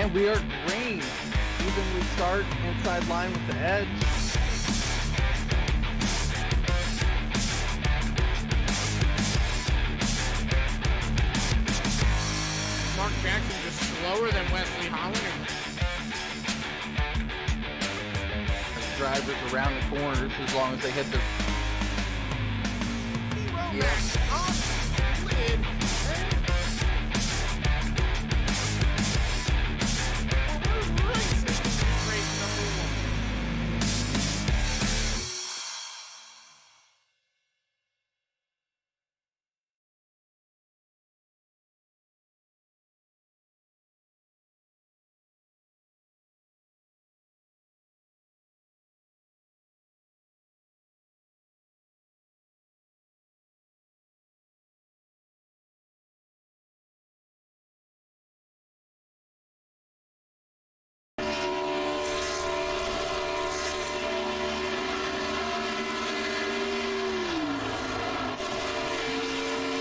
And we are green. Evenly start inside line with the edge. Mark Jackson just slower than Wesley Hollinger. Drivers around the corners as long as they hit the... Yes. Off lid. Race number 1.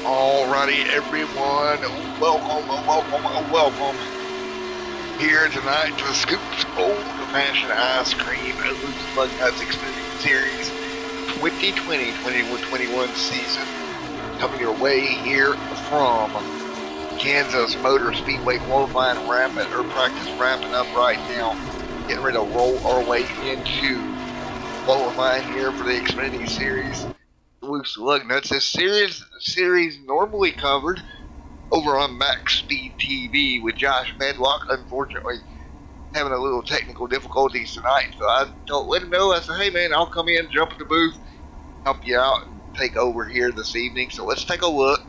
Alrighty, everyone, welcome here tonight to the Scoops Old-Fashioned Ice Cream Lugnuts Xfinity Series 2020-21 season, coming your way here from Kansas Motor Speedway qualifying practice wrapping up right now, getting ready to roll our way into qualifying here for the Xfinity Series. Lugnuts. This series normally covered over on Max Speed TV with Josh Medlock. Unfortunately, having a little technical difficulties tonight, so I don't let him know. I said, hey man, I'll come in, jump in the booth, help you out, and take over here this evening. So let's take a look.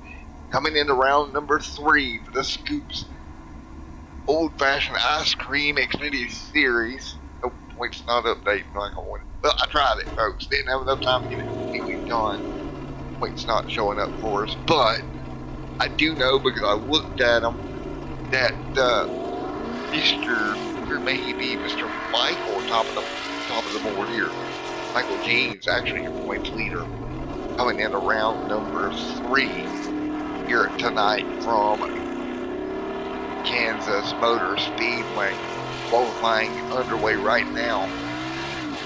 Coming into round number 3 for the Scoops Old-Fashioned Ice Cream Xfinity Series. No points not updating like I wanted. Well, I tried it, folks. Didn't have enough time to get it completely done. Points not showing up for us, but I do know because I looked at them that Mr. Michael top of the board here. Michael Jeans actually your points leader coming into round number 3 here tonight from Kansas Motor Speedway. Qualifying underway right now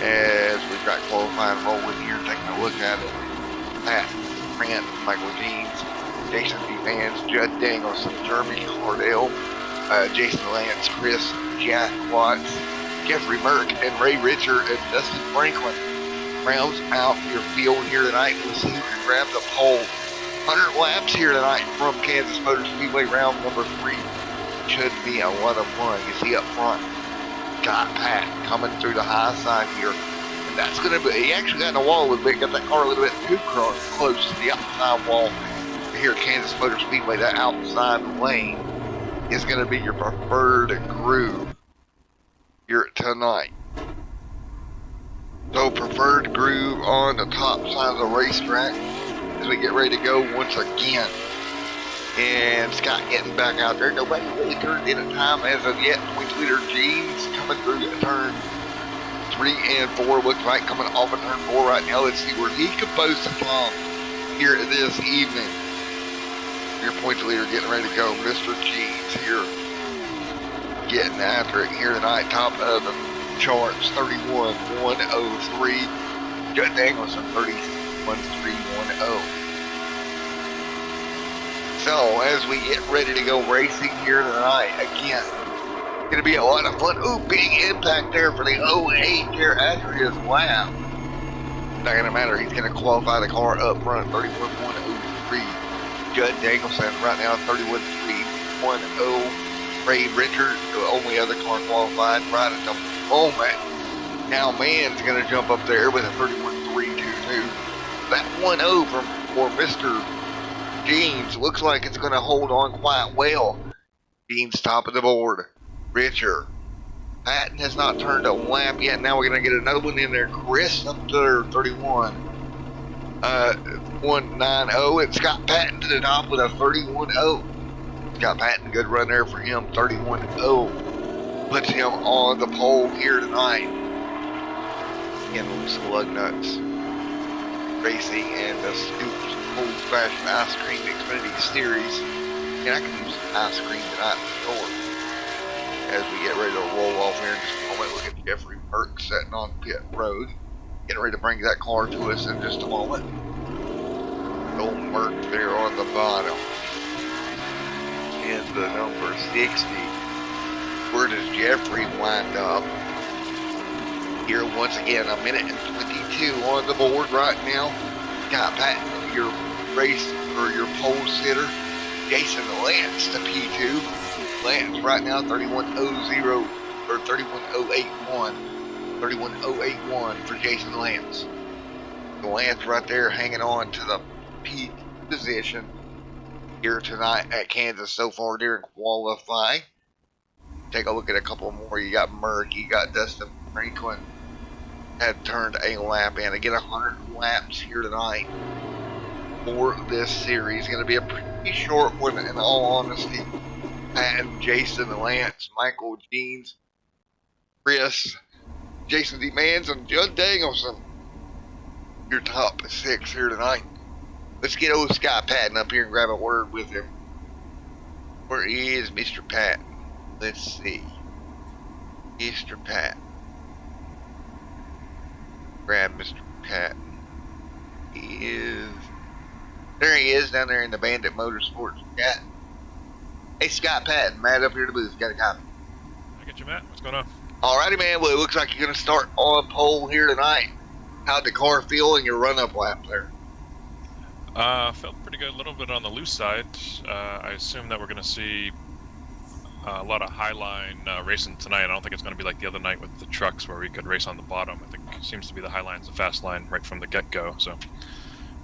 as we've got qualifying rolling here, taking a look at it. Pat Grant, Michael Jeans, Jason B. Vance, Judd Danielson, Jeremy Cardell, Jason Lance, Chris, Jack Watts, Jeffrey Merck, and Ray Richard, and Dustin Franklin rounds out your field here tonight. We'll see who can grab the pole. 100 laps here tonight from Kansas Motor Speedway, round number 3. Should be a lot of fun. You see up front, got Pat coming through the high side here. And that's going to be, he actually got in the wall a little bit, got that car a little bit too close to the outside wall here at Kansas Motor Speedway. That outside lane is going to be your preferred groove here tonight. So preferred groove on the top side of the racetrack as we get ready to go once again. And Scott getting back out there. Nobody really turned in a time as of yet. Points leader Jeans coming through turn 3 and 4. Looks like coming off of turn 4 right now. Let's see where he can post a bomb here this evening. Your points leader getting ready to go. Mr. Jeans here getting after it here tonight. Top of the charts, 31.103. Judd Danielson, 31.310. So, as we get ready to go racing here tonight, again, going to be a lot of fun. Ooh, big impact there for the 08 there after his lap. Not going to matter. He's going to qualify the car up front, 31.103. Judd Danielson right now, 31.310. Ray Richard, the only other car qualified right at the moment. Now, Mann's going to jump up there with a 31.322. That 1-0 for Mr. Jeans looks like it's going to hold on quite well. Jeans top of the board. Richard. Patton has not turned a lap yet. Now we're going to get another one in there. Chris up there, 190. And Scott Patton to the top with a 31.0. Scott Patton, good run there for him. 31.0. Puts him on the pole here tonight. Again, loose Lugnuts Racing and the Scoops Old-Fashioned Ice Cream Xfinity Series. And I can use ice cream tonight for sure. as we get ready to roll off here in just a moment. Look at Jeffrey Burke sitting on pit road, getting ready to bring that car to us in just a moment. Old Merc there on the bottom. And the number 60. Where does Jeffrey wind up? Here once again, a minute and 22 on the board right now. Scott Patton, your race or your pole sitter. Jason Lance to P2. Lance right now 31.00 or 31.081. 31.081 for Jason Lance. The Lance right there hanging on to the P position here tonight at Kansas so far during qualifying. Take a look at a couple more. You got Merck, you got Dustin Franklin had turned a lap in. Again, 100 laps here tonight for this series. Going to be a pretty short one in all honesty. Patton, Jason Lance, Michael Jeans, Chris, Jason DeMans, and Judd Danielson. Your top 6 here tonight. Let's get old Scott Patton up here and grab a word with him. Where is Mr. Patton? Let's see. Mr. Patton. Grab Mr. Patton. There he is down there in the Bandit Motorsports chat. Hey Scott Patton, Matt up here to the booth. Got a copy. I get you, Matt. What's going on? Alrighty, man. Well, it looks like you're going to start on pole here tonight. How'd the car feel in your run-up lap there? Felt pretty good. A little bit on the loose side. I assume that we're going to see a lot of highline racing tonight. I don't think it's going to be like the other night with the trucks where we could race on the bottom. I think it seems to be the highline's the fast line right from the get-go. So,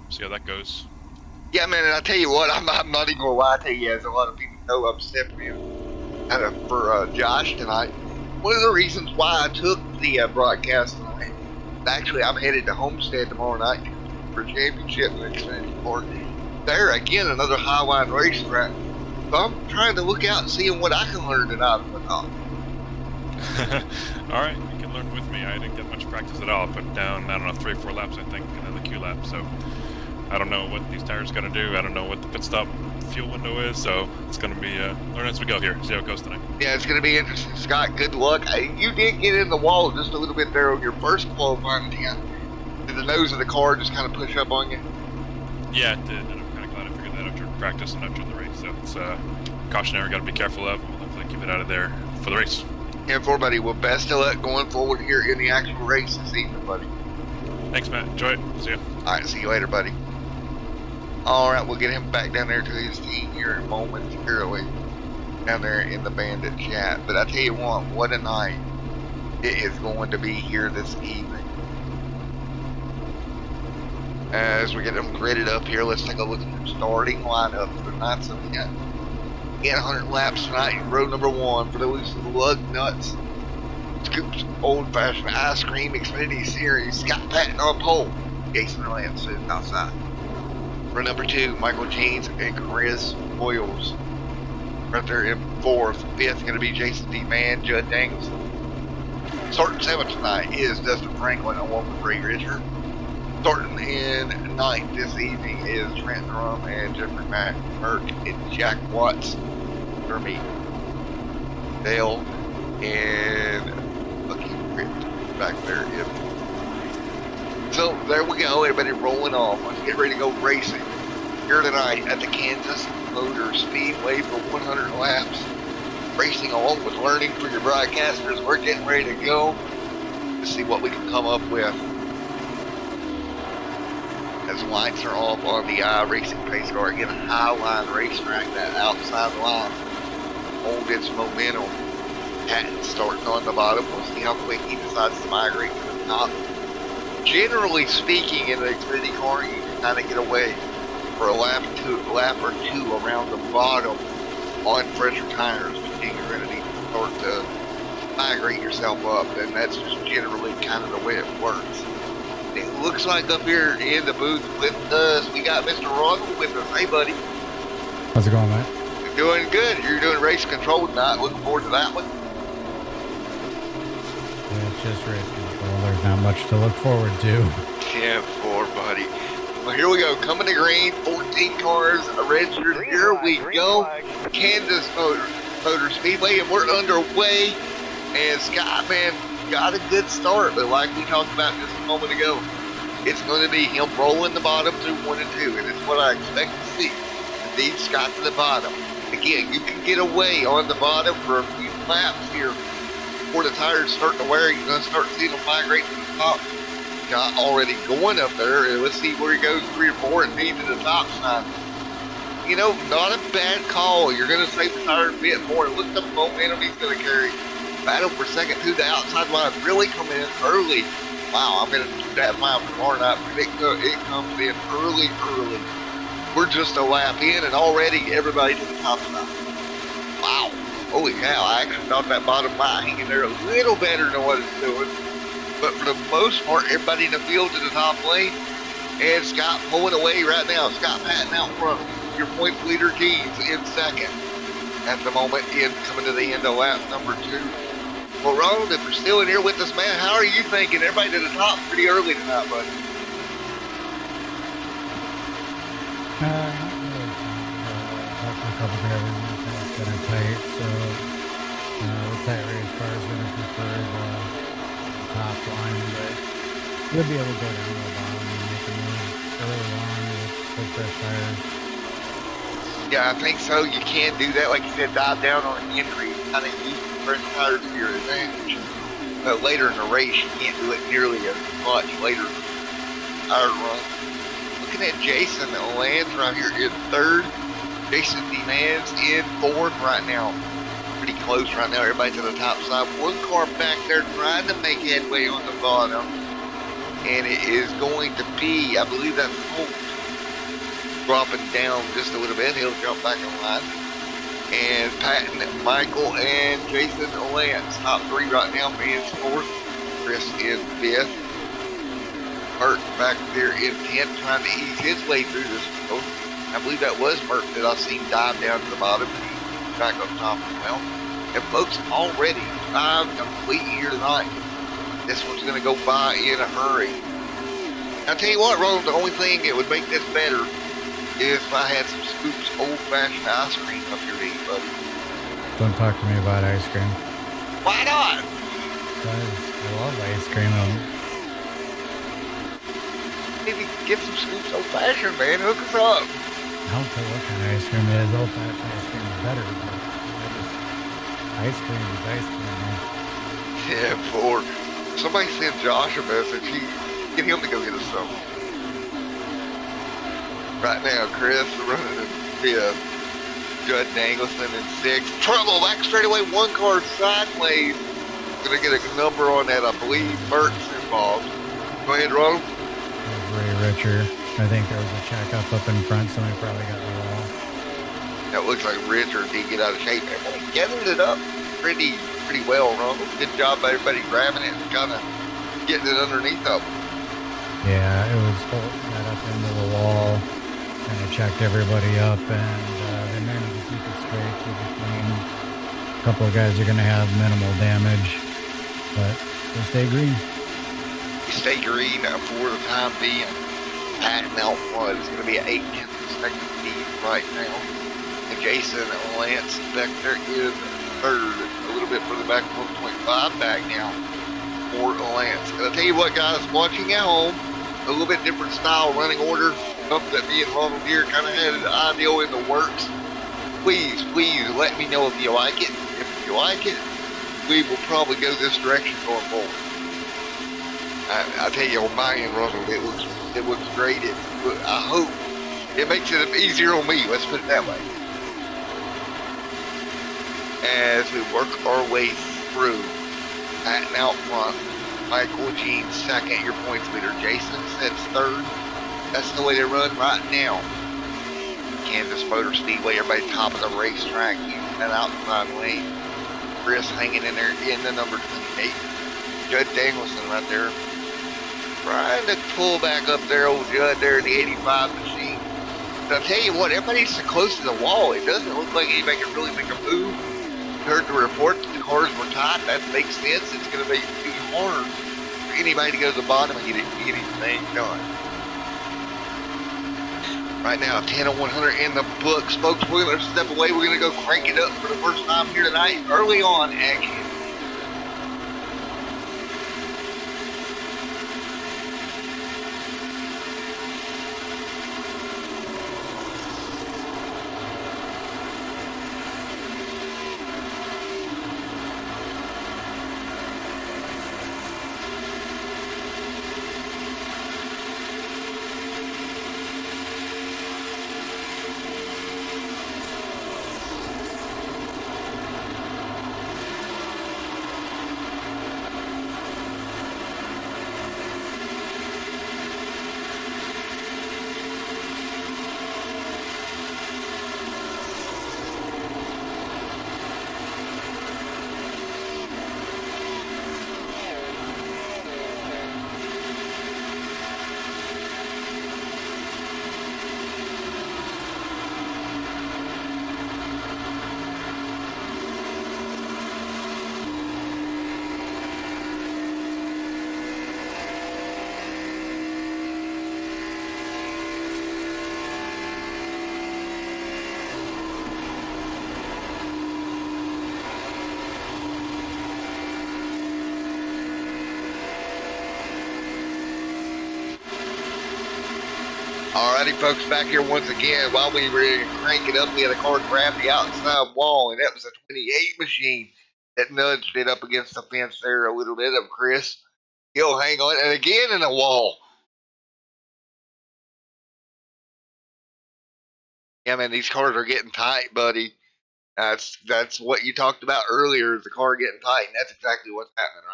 see how that goes. Yeah, man, and I tell you what, I'm not even going to lie to you, as a lot of people know I'm stepping in for Josh tonight. One of the reasons why I took the broadcast tonight, actually, I'm headed to Homestead tomorrow night for championship in Xfinity Park. There, again, another highline racetrack. So I'm trying to look out and see what I can learn tonight from the top. All right, you can learn with me. I didn't get much practice at all. I put down, I don't know, 3 or 4 laps, I think, and then the Q lap. So I don't know what these tires are going to do. I don't know what the pit stop fuel window is. So it's going to be learn as we go here. See how it goes tonight. Yeah, it's going to be interesting, Scott. Good luck. You did get in the wall just a little bit there on your first qualifying attempt. Did the nose of the car just kind of push up on you? Yeah, it did. And I'm kind of glad I figured that out during practice and not during the race. So it's cautionary. Got to be careful of. We'll hopefully keep it out of there for the race. And for buddy, well, best of luck going forward here in the actual race this evening, buddy. Thanks, Matt. Enjoy it. See ya. All right, see you later, buddy. All right, we'll get him back down there to his team here momentarily, down there in the Bandit chat. But I tell you what a night it is going to be here this evening. As we get them gridded up here, let's take a look at the starting lineup for tonight's event. Again, 100 laps tonight, road number 1 for the Lugnuts. Scoops Old Fashioned Ice Cream Xfinity Series. Scott Patton on pole. Jason Lance sitting outside. For number 2, Michael Jeans and Chris Boyles. Right there in 4th. 5th going to be Jason D. Mann, Judd Danielson. Starting 7th tonight is Dustin Franklin along with Ray Richard. Starting in 9th this evening is Trent Rum and Jeffrey Merck and Jack Watts for me. Dale and Lucky Crypt back there in. So there we go, everybody rolling off. Let's get ready to go racing here tonight at the Kansas Motor Speedway for 100 laps. Racing along with learning for your broadcasters. We're getting ready to go to see what we can come up with. As lights are off on the iRacing pace car, again, a highline racetrack, that outside line hold its momentum. Patton starting on the bottom. We'll see how quick he decides to migrate to the top. Generally speaking, in the Xfinity car, you can kind of get away for a lap or two around the bottom on fresher tires, but then you're going to need to start to migrate yourself up, and that's just generally kind of the way it works. It looks like up here in the booth with us, we got Mr. Ronald with us. Hey, buddy. How's it going, man? You're doing good. You're doing race control tonight. Looking forward to that one. Yeah, it's just race control. There's not much to look forward to. 10-4, buddy. Well, here we go. Coming to green, 14 cars registered. Here we go. Kansas Motor Motor Speedway, and we're underway. And Skyman got a good start, but like we talked about just a moment ago, it's going to be him rolling the bottom through 1 and 2, and it's what I expect to see. Indeed, Scott to the bottom. Again, you can get away on the bottom for a few laps here before the tires start to wear. You're going to start seeing them migrate to the top. Scott already going up there, and let's see where he goes, 3 or 4, and need to the top side. You know, not a bad call. You're going to save the tire a bit more. Look at the momentum he's going to carry. Battle for second to the outside line, really coming in early. Wow, I'm going to keep that in mind for tomorrow night. It comes in early. We're just a lap in, and already everybody to the top side. Wow. Holy cow, I actually thought that bottom line hanging there a little better than what it's doing. But for the most part, everybody in the field to the top lane. And Scott pulling away right now. Scott Patton out front. Your points leader Jeans in second at the moment, in coming to the end of lap number 2. Well, Ronald, if you're still in here with us, man, how are you thinking? Everybody to the top pretty early tonight, buddy. Not really. Talked to a couple drivers, it's kind of tight, so the tight race car is going to prefer the top line, but you'll be able to go down to the bottom and make a move early on with fresh tires. Yeah, I think so. You can do that. Like you said, dive down on an entry, kind of use the fresh tires to your advantage. But later in the race, you can't do it nearly as much later in the tire run. Looking at Jason Lance right here in third. Jason Demans in fourth right now. Pretty close right now. Everybody to the top side. One car back there trying to make headway on the bottom. And it is going to be, I believe that's Holt, dropping down just a little bit. He'll jump back in line. And Patton, Michael, and Jason Lance, top 3 right now. Man's fourth. Chris in fifth. Mert back there in 10th, trying to ease his way through this. I believe that was Mert that I seen dive down to the bottom. He's back up top as well. And folks, already 5 complete here tonight. This one's going to go by in a hurry. I'll tell you what, Ronald, the only thing that would make this better is if I had some Scoops old-fashioned ice cream up here to eat, buddy. Don't talk to me about ice cream. Why not? Because I love ice cream. Maybe get some Scoops old-fashioned, man. Hook us up. I don't care what kind of ice cream it is. Old-fashioned ice cream is better, but ice cream is ice cream, man. Yeah, for somebody send Josh a message. Get him to go get us some. Right now, Chris running in fifth. Judd Dangleson in sixth. Trouble back straight away. One car sideways. Gonna get a number on that. I believe Mert's involved. Go ahead, Ronald. That was Ray Richer. I think there was a checkup up in front. Somebody probably got the wall. That looks like Richard did get out of shape. Everybody gathered it up pretty well, Ronald. Good job by everybody grabbing it and kind of getting it underneath of them. Yeah, it was Holt got up into the wall, kind of checked everybody up, and they managed to keep it straight, keep it clean. A couple of guys are going to have minimal damage, but they'll stay green. You stay green for the time being. Patton out front is going to be an 8-10 second lead right now. And Jason Lance back there in third, a little bit further back, 1.5 back now for Lance. And I'll tell you what, guys, watching at home, a little bit different style running order, something that me and Ronald here kind of had an ideal in the works. Please let me know if you like it. If you like it, we will probably go this direction going forward. I tell you, on my end, Ronald, it looks great. I hope it makes it easier on me. Let's put it that way. As we work our way through, Patton out front, Michael Jean second, your points leader. Jason sits third. That's the way they run right now. Kansas Motor Speedway, everybody top of the racetrack, using that outside lane. Chris hanging in there in the number 28. Judd Dangleson right there, trying to pull back up there, old Judd there in the 85 machine. But I'll tell you what, everybody's so close to the wall, it doesn't look like anybody can really make a move. Heard the report that the cars were tight. That makes sense. It's going to be hard for anybody to go to the bottom and get anything done. Right now, 10 on 100 in the books. Folks, we're going to step away. We're going to go crank it up for the first time here tonight, early on action. Alrighty, folks, back here once again. While we were cranking up, we had a car grab the outside wall, and that was a 28 machine that nudged it up against the fence there a little bit of Chris. He'll hang on, and again in a wall. Yeah, man, these cars are getting tight, buddy. That's what you talked about earlier, is the car getting tight, and that's exactly what's happening,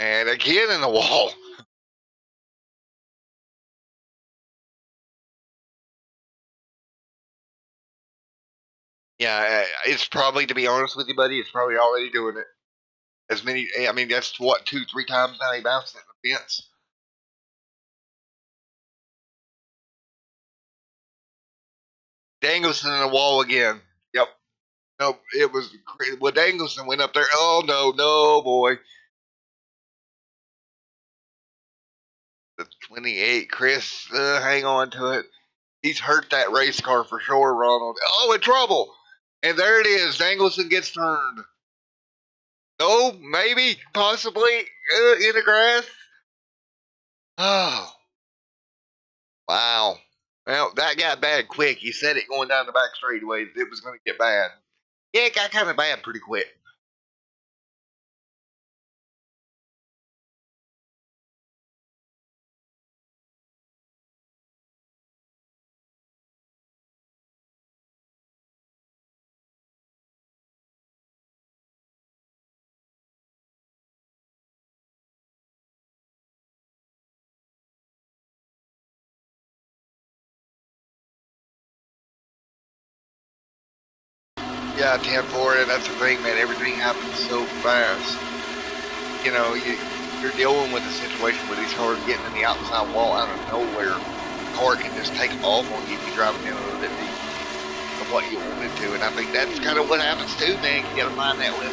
right? And again in the wall. Yeah, it's probably, to be honest with you, buddy, it's probably already doing it. As many, I mean, that's what, 2-3 times now he bounced it in the fence. Danielson in the wall again. Yep. No, it was, well, Danielson went up there. Oh, no, boy. The 28, Chris, hang on to it. He's hurt that race car for sure, Ronald. Oh, in trouble. And there it is. Danielson gets turned. No, maybe, possibly, in the grass. Oh, wow. Well, that got bad quick. You said it going down the back straightaway. It was going to get bad. Yeah, it got kind of bad pretty quick. Yeah, 10-4, and that's the thing, man. Everything happens so fast. You know, you're dealing with a situation where these cars getting in the outside wall out of nowhere. The car can just take off on you if you're driving in a little bit deep from what you wanted to. And I think that's kind of what happens too, man. You got to find that with.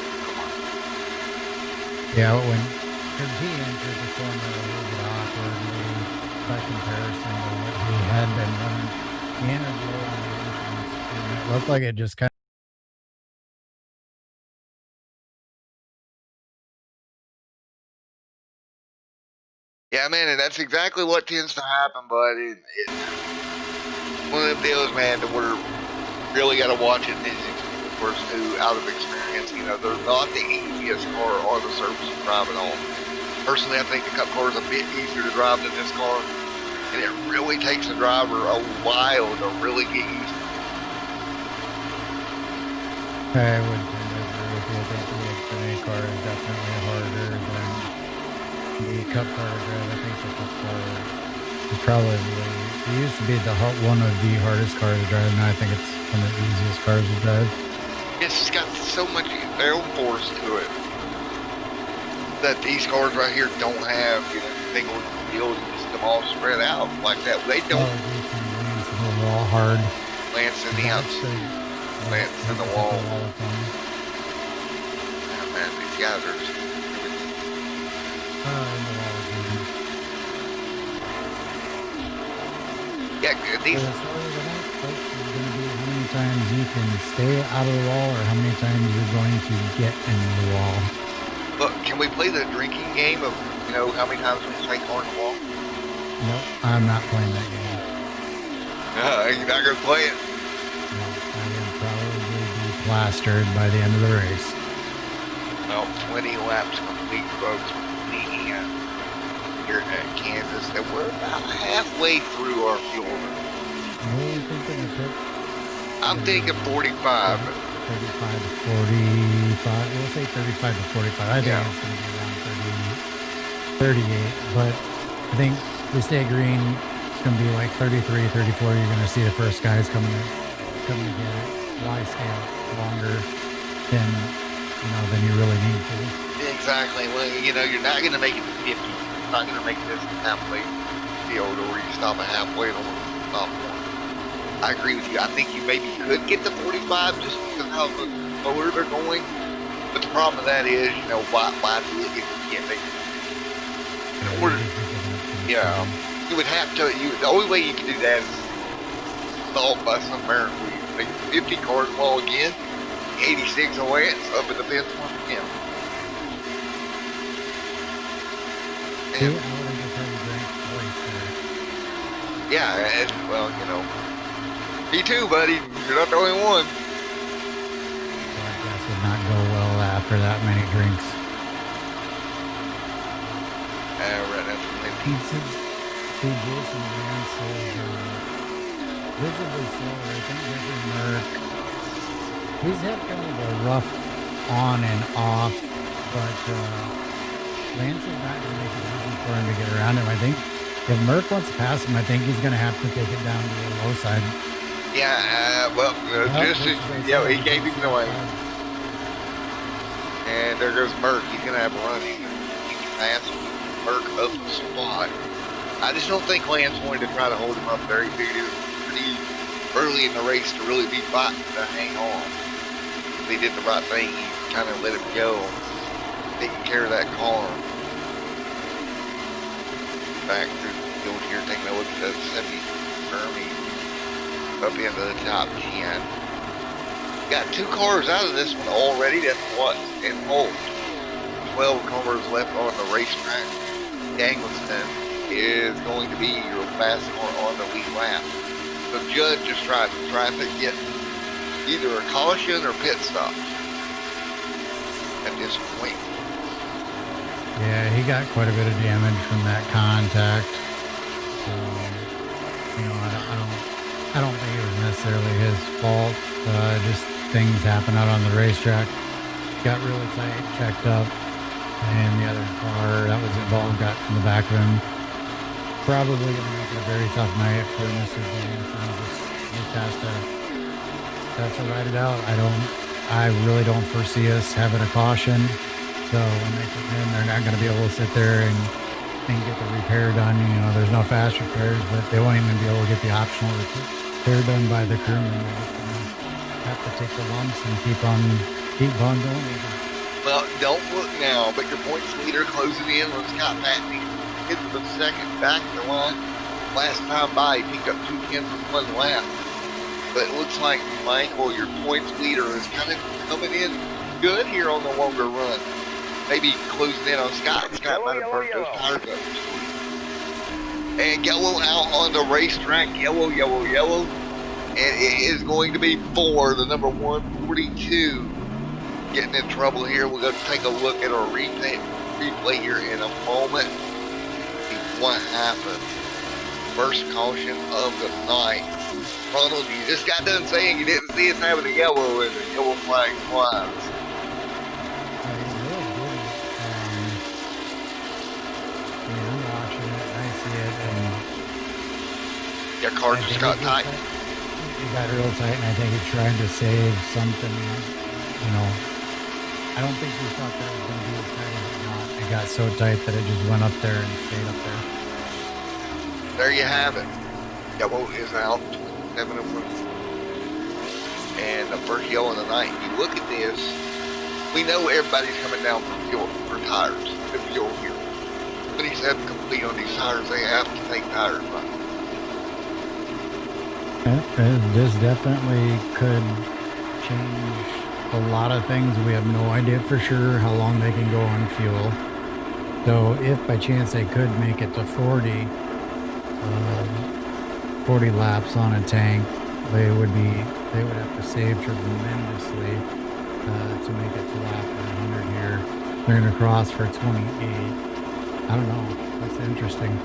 Yeah, because he entered the corner a little bit awkwardly by comparison to what he had been running. He entered low on the entrance, and it looked like it just kind of. Yeah, man, and that's exactly what tends to happen, bud. It's one of them deals, man, that we're really got to watch it. Of course, who out of experience, you know, they're not the easiest car on the surface to drive it on. Personally, I think the Cup car is a bit easier to drive than this car, and it really takes the driver a while to really get used to it. I would tend to agree with you. I think the Xfinity car is definitely harder than the Cup car to drive. I think the Cup car is probably, it used to be one of the hardest cars to drive. Now I think it's one of the easiest cars to drive. It's got so much downforce to it that these cars right here don't have, you know, single wheels and just them all spread out like that. They don't. You can lance the wall hard. Lance in the outside. Lance in the wall. Yeah, man, these guys are just in the wall again. Yeah, So these, the story of the night, folks, is going to be how many times you can stay out of the wall or how many times you're going to get in the wall. look, can we play the drinking game of, how many times we say car in the wall? Nope, I'm not playing that game. You're not going to play it? No, I would probably be plastered by the end of the race. Well, 20 laps complete, folks. Here at Kansas, and we're about halfway through our fuel. What are you thinking of pit? I'm thinking 45. 35 to 45. We'll say 35 to 45. I think Yeah. it's going to be around 38. But I think we stay green. It's going to be like 33, 34. You're going to see the first guys coming to get it. Why stay out longer than you really need to? Exactly. Well, you're not going to make it to 50. You're not going to make this halfway field where you stop at halfway and stop one. I agree with you. I think you maybe could get to 45 just because of how lower they're going. But the problem with that is, why do it if you can't make it? Yeah. You would have to. The only way you can do that is solved by some miracle. You make 50 cars wall again, 86 away, it's up in the fence once again. See, I would have just had a great voice there. Yeah, well, me too, buddy. You're not the only one. Broadcast would not go well after that many drinks. Right, that's plenty. Steve Jason Vance is visibly slower. I think Jeffrey Merck, he's had kind of a rough on and off, but Lance is not going to make it easy for him to get around him. I think if Merck wants to pass him, I think he's going to have to take it down to the low side. Yeah, he gave him the way. And there goes Merck. He's going to have a run. He can pass Merck up the spot. I just don't think Lance wanted to try to hold him up there. He figured it was pretty early in the race to really be fighting to hang on. If he did the right thing, he kind of let him go, taking care of that car. Back through the field here, taking a look at the 70 Ernie up into the top 10. Got 2 cars out of this one already. That's what's involved. 12 cars left on the racetrack. Dangleton is going to be your fast car on the lead lap. The judge just tried to get either a caution or pit stops at this point. Yeah, he got quite a bit of damage from that contact. I don't think it was necessarily his fault. Just things happen out on the racetrack. Got really tight, checked up, and the other car that was involved got in the back of him. Probably going to make it a very tough night for Mr. James. Just has to ride it out. I really don't foresee us having a caution. So when they come in, they're not going to be able to sit there and get the repair done. There's no fast repairs, but they won't even be able to get the optional repair done by the crewman. They're just going to have to take the lumps and keep on going. Well, don't look now, but your points leader closing in on Scott Patney. Hit the second back of the line. Last time by, he picked up 2 tenths in 1 lap. But it looks like Michael, your points leader, is kind of coming in good here on the longer run. Maybe closing in on Scott. Scott might have burnt those tires up. And yellow out on the racetrack. Yellow. And it is going to be for the number 142. Getting in trouble here. We're going to take a look at our replay here in a moment. See what happened. First caution of the night. Ronald, you just got done saying you didn't see us having a yellow and the yellow flag flies. I'm watching it, I see it, and Your car just got tight. It got real tight, and I think it's trying to save something. I don't think we thought that was going to be as tight as it got. It got so tight that it just went up there and stayed up there. There you have it. Yellow is out. 7 of 1. And the first yellow of the night. You look at this. We know everybody's coming down for fuel, for tires. The fuel here. 27 complete on these tires. They have to take tires, right? This definitely could change a lot of things. We have no idea for sure how long they can go on fuel. So if by chance they could make it to 40 laps on a tank, they would have to save tremendously to make it to lap 100 here. They're going to cross for 28. I don't know. That's interesting.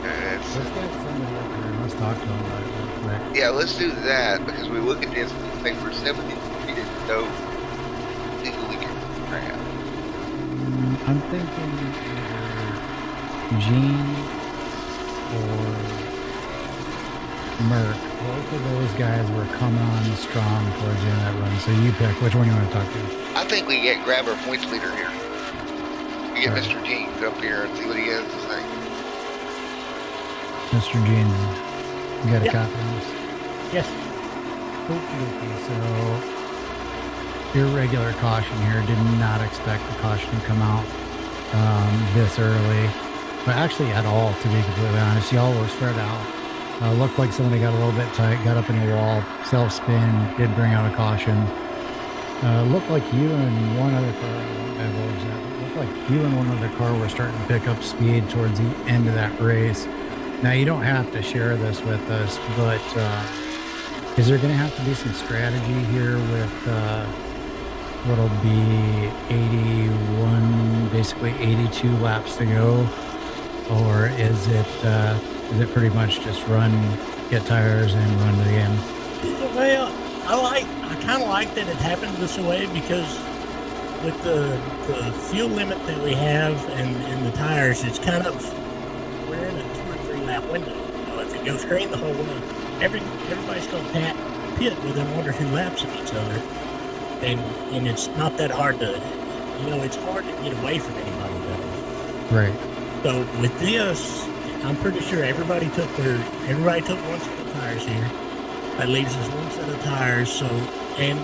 Let's get somebody up here and let's talk to them about it real quick. Yeah, let's do that because we look at this and we think we're 70 feet to go. Legally crap. I'm thinking either Gene or Merc. Both of those guys were coming on strong towards the end of that run. So you pick which one you want to talk to. I think we grab our points leader here. We get All right. Mr. Jeans up here and see what he has to say. Mr. Jeans, you got a Yep. copy of this? Yes. Okay, so irregular caution here. Did not expect the caution to come out this early, but actually at all, to be completely honest. Y'all were spread out. Looked like somebody got a little bit tight, got up in the wall, self-spin, did bring out a caution. Looked like you and one other car, looked like you and one other car were starting to pick up speed towards the end of that race. Now, you don't have to share this with us, but is there going to have to be some strategy here with what'll be 81, basically 82 laps to go? Or is it pretty much just run, get tires, and run to the end? Well, I kind of like that it happened this way because with the fuel limit that we have and the tires, it's kind of, we're in a 2 or 3 lap window. You know, if it goes green the whole way, everybody's going to pit within 1 or 2 laps of each other, and it's not that hard to, it's hard to get away from anybody that way. Right. So with this, I'm pretty sure everybody took one set of tires here. That leaves us 1 set of tires. So, and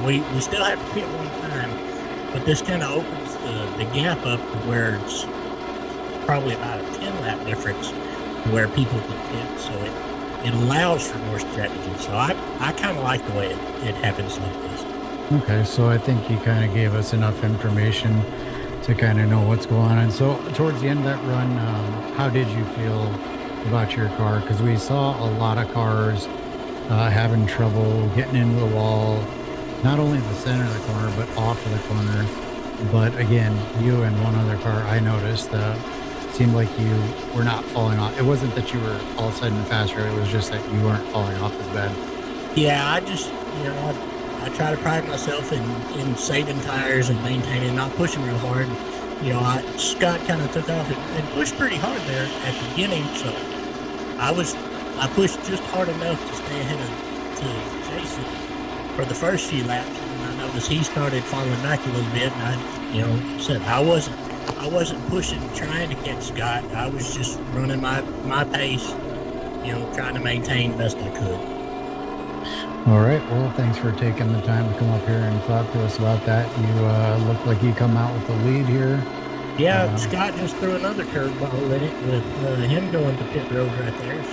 we still have to pit 1 time, but this kind of opens the gap up to where it's probably about a 10 lap difference where people can pit. So it allows for more strategy. So I kind of like the way it happens like this. Okay, so I think you kind of gave us enough information to kind of know what's going on. So towards the end of that run, how did you feel about your car? Because we saw a lot of cars having trouble getting into the wall, not only the center of the corner, but off of the corner. But again, you and one other car, I noticed, seemed like you were not falling off. It wasn't that you were all of a sudden faster, it was just that you weren't falling off as bad. Yeah, I just, I try to pride myself in saving tires and maintaining, not pushing real hard. Scott kind of took off and pushed pretty hard there at the beginning, so I pushed just hard enough to stay ahead to Jason for the first few laps, and I noticed he started falling back a little bit, and I wasn't pushing, trying to catch Scott. I was just running my pace, trying to maintain best I could. All right. Well, thanks for taking the time to come up here and talk to us about that. You look like you come out with the lead here. Yeah, Scott just threw another curveball in it with him going to pit road right there.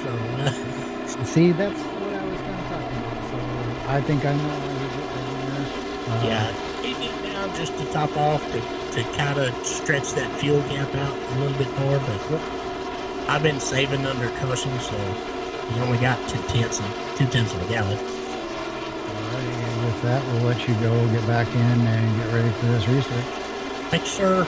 So, see, that's what I was kind of talking about. So I think I know why you get there. yeah, he did down just to top off to kind of stretch that fuel gap out a little bit more. But I've been saving under caution, so we only got 2/10 of a gallon. And with that, we'll let you go, get back in, and get ready for this restart. Thanks, sir.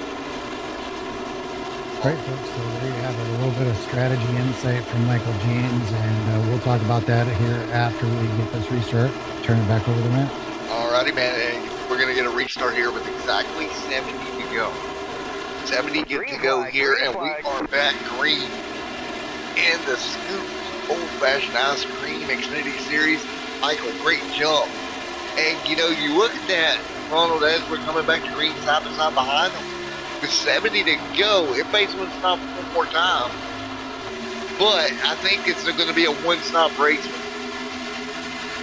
Right, folks, so there you have it, a little bit of strategy insight from Michael James, and we'll talk about that here after we get this restart. Turn it back over to Matt. Alrighty, man. And we're going to get a restart here with exactly 70 to go. 70 get to go here, and we are back green in the Scoop Old-Fashioned Ice Cream Xfinity Series. Michael, great jump. And, you look at that, Ronald, as we're coming back to green side by side behind them. With 70 to go, everybody's going to stop 1 more time. But I think it's going to be a one-stop race.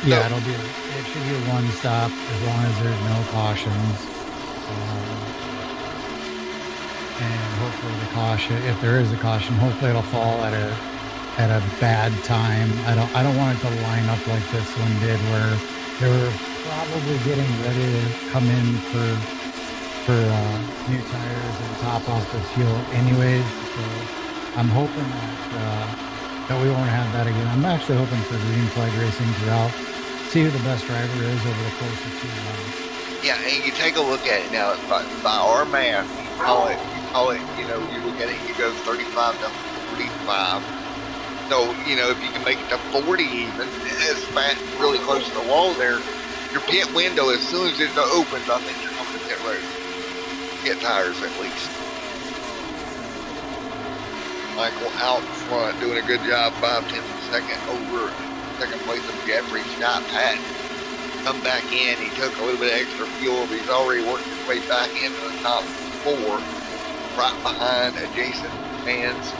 Yeah, it should be a one stop as long as there's no cautions. And hopefully the caution, if there is a caution, hopefully it'll fall at at a bad time. I don't want it to line up like this one did, where they were probably getting ready to come in for new tires and top off the fuel anyways. So I'm hoping that we won't have that again. I'm actually hoping for green flag racing throughout. See who the best driver is over the course of 2 rounds. Yeah, and you take a look at it now. By our math, you call it. You know, you look at it, you go 35 to 45. So, you know, if you can make it to 40 even, it's fat, really close to the wall there. Your pit window, as soon as it opens, I think you're coming to pit road. Get tires at least. Michael out front, doing a good job, 5/10 second over second place of Jeffrey. Scott Patton come back in. He took a little bit of extra fuel, but he's already worked his way back into the top 4, right behind Jason Vance.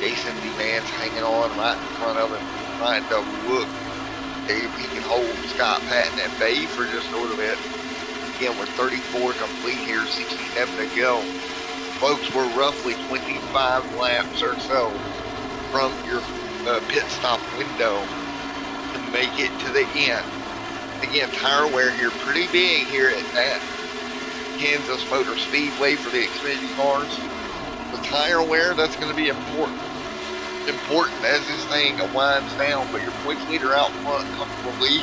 Jason Vance hanging on right in front of him, trying to look if he can hold Scott Patton at bay for just a little bit. Again, we're 34 complete here, 67 to go. Folks, we're roughly 25 laps or so from your pit stop window to make it to the end. Again, tire wear here pretty big here at that Kansas Motor Speedway for the Xfinity cars. The tire wear, that's going to be important. Important as this thing winds down, but your points leader out front comfortably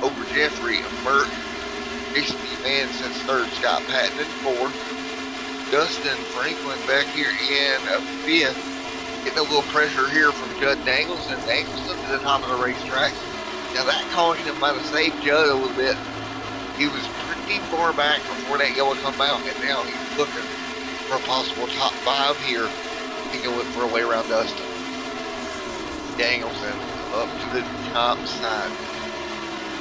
over Jeffrey and Mert. Jason Vance sits third, Scott Patton in 4th. Dustin Franklin back here in 5th. Getting a little pressure here from Judd Dangleson. Dangleson to the top of the racetrack. Now that caution might have saved Judd a little bit. He was pretty far back before that yellow come out, and now he's looking for a possible top 5 here. He can look for a way around Dustin. Dangleson up to the top side.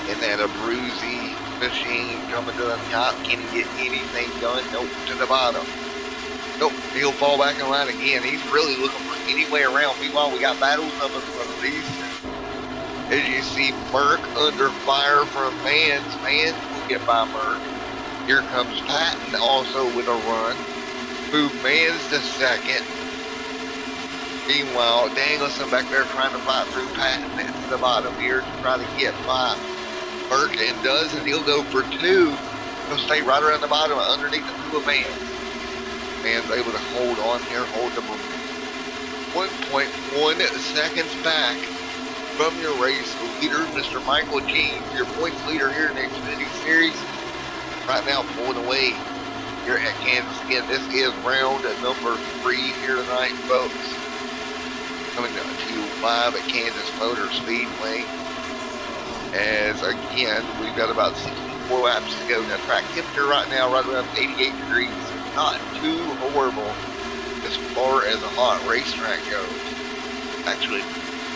And then a Bruzy machine coming to the top. Can he get anything done? Nope, to the bottom. Nope, he'll fall back in line again. He's really looking for any way around. Meanwhile, we got battles up in front of these. As you see, Merck under fire from Vance. Vance will get by Merck. Here comes Patton also with a run. Move Vance to second. Meanwhile, Dangleson back there trying to fight through Patton to the bottom here to try to get by Merck, and does, and he'll go for 2. He'll stay right around the bottom underneath the 2 of Vance. Vance able to hold on here, hold the 1.1 seconds back from your race leader, Mr. Michael Jean, your points leader here in the Xfinity Series. Right now pulling away here at Kansas. Again, this is round number 3 here tonight, folks. Coming to you live at Kansas Motor Speedway. As again, we've got about 64 laps to go. Now track temperature right now, right around 88 degrees. Not too horrible as far as a hot racetrack goes. Actually,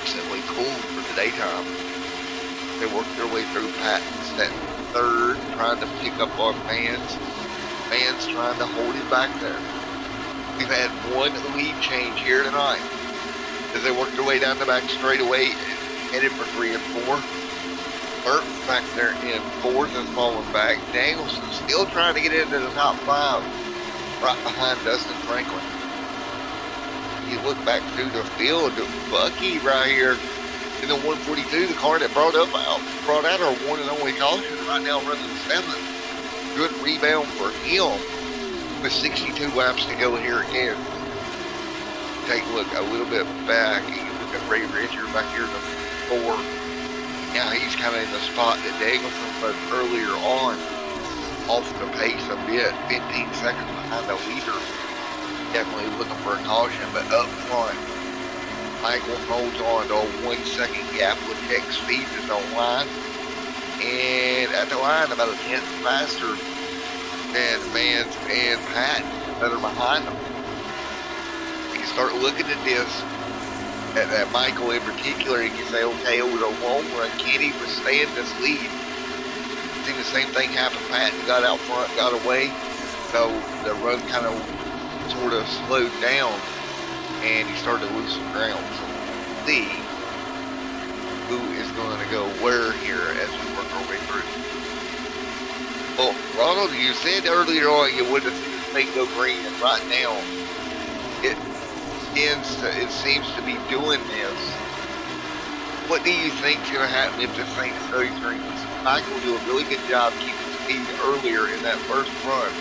simply cool for the daytime. They work their way through Patton's at 3rd, trying to pick up on Vance. Vance trying to hold him back there. We've had 1 lead change here tonight as they work their way down the back straightaway, headed for 3 and 4. Burt back there in 4th and falling back. Dangleson still trying to get into the top 5, right behind Dustin Franklin. You look back through the field, Bucky right here in the 142, the car that brought out our one and only caution, right now running 7th. Good rebound for him with 62 laps to go here again. Take a look a little bit back. You look at Ray Richard back here in the 4. Now he's kind of in the spot that Dangleson was earlier on, off the pace a bit, 15 seconds behind the leader. Definitely looking for a caution, but up front, Michael holds on to a 1 second gap with X Speed is on line. And at the line, about a 10th faster than Vance and Patton that are behind them. You start looking at this, at Michael in particular, and you say, okay, over the long run, can he withstand this lead? Seen the same thing happen. Patton got out front, got away, so the run kind of sort of slowed down, and he started to lose some ground. So we'll see who is going to go where here as we work our way through. Well, Ronald, you said earlier on you wouldn't have seen this thing go green, and right now it seems to be doing this. What do you think is going to happen if this thing goes through? Michael will do a really good job keeping speed earlier in that first run.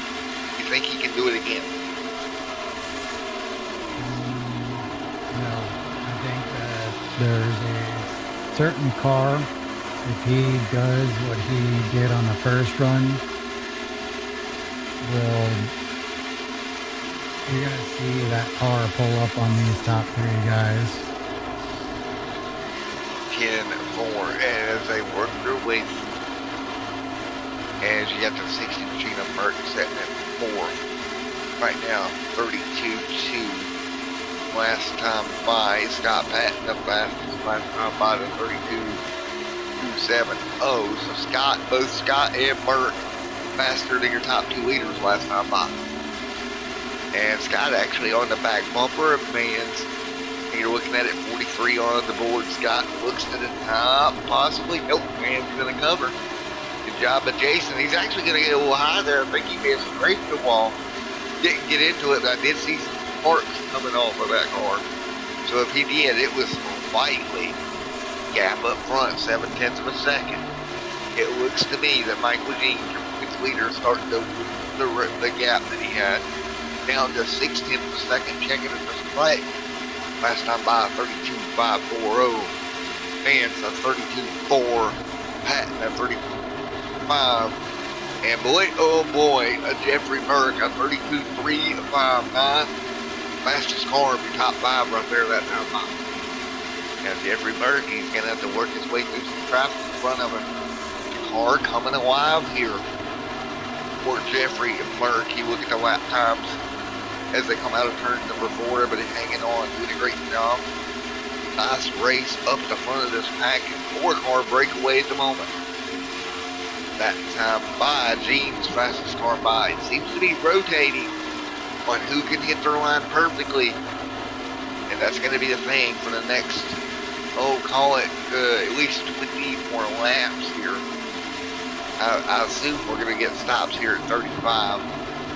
You think he can do it again? No, I think that there's a certain car, if he does what he did on the first run, you're going to see that car pull up on these top three guys. 10-4 as they work their way through. As you got the 60 machine of Merck setting at 4th. Right now, 32-2. Last time by, Scott Patton the fastest last time by the 32-270. So Scott, both Scott and Merck faster than your top 2 leaders last time by. And Scott actually on the back bumper of Mans. You're looking at it, 43 on the board. Scott looks to the top, possibly. Nope, Man's going to cover. Good job by Jason. He's actually going to get a little high there. I think he may have scraped the wall. Didn't get into it, but I did see some sparks coming off of that car. So if he did, it was slightly gap up front, 0.7 of a second. It looks to me that Michael Jean, his leader, starting to the gap that he had down to 0.6 of a second, checking it the spike. Last time by 32.540. Vance a 32.4. Patton a 32.5. And boy, oh boy, a Jeffrey Merck a 32.359. Fastest car of your top 5 right there that time by. And Jeffrey Merck, he's going to have to work his way through some traffic in front of him. Car coming alive here. For Jeffrey Merck, you look at the lap times as they come out of turn number 4, everybody hanging on, doing a great job. Nice race up the front of this pack, and 4-car breakaway at the moment. That time by, Gene's fastest car by. It seems to be rotating on who can hit their line perfectly. And that's going to be the thing for the next, call it at least 20 more laps here. I assume we're going to get stops here at 35.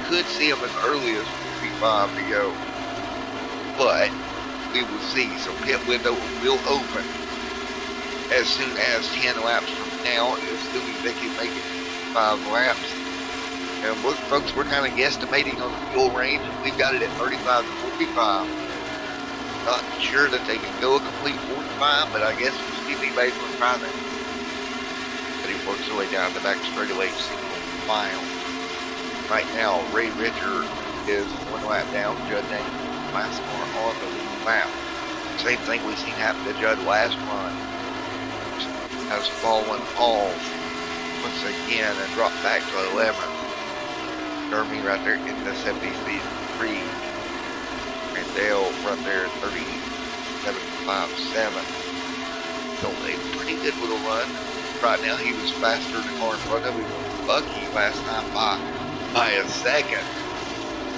Could see them as early as 45 to go, but we will see. So pit window will open as soon as 10 laps from now, assuming they can make it 5 laps. And look, folks, we're kind of guesstimating on the fuel range. We've got it at 35 to 45. Not sure that they can go a complete 45, but I guess we'll see if anybody's going to try that. But he works his way down the back straightaway, single file. Right now, Ray Ritter is 1 lap down, Judd Daniels last car on the lead lap. Same thing we've seen happen to Judd last run. Has fallen off once again and dropped back to 11th. Jeremy right there in the 73. Randall right there at 37.57. So a pretty good little run. Right now he was faster than the car in front of him. Bucky last time by a second.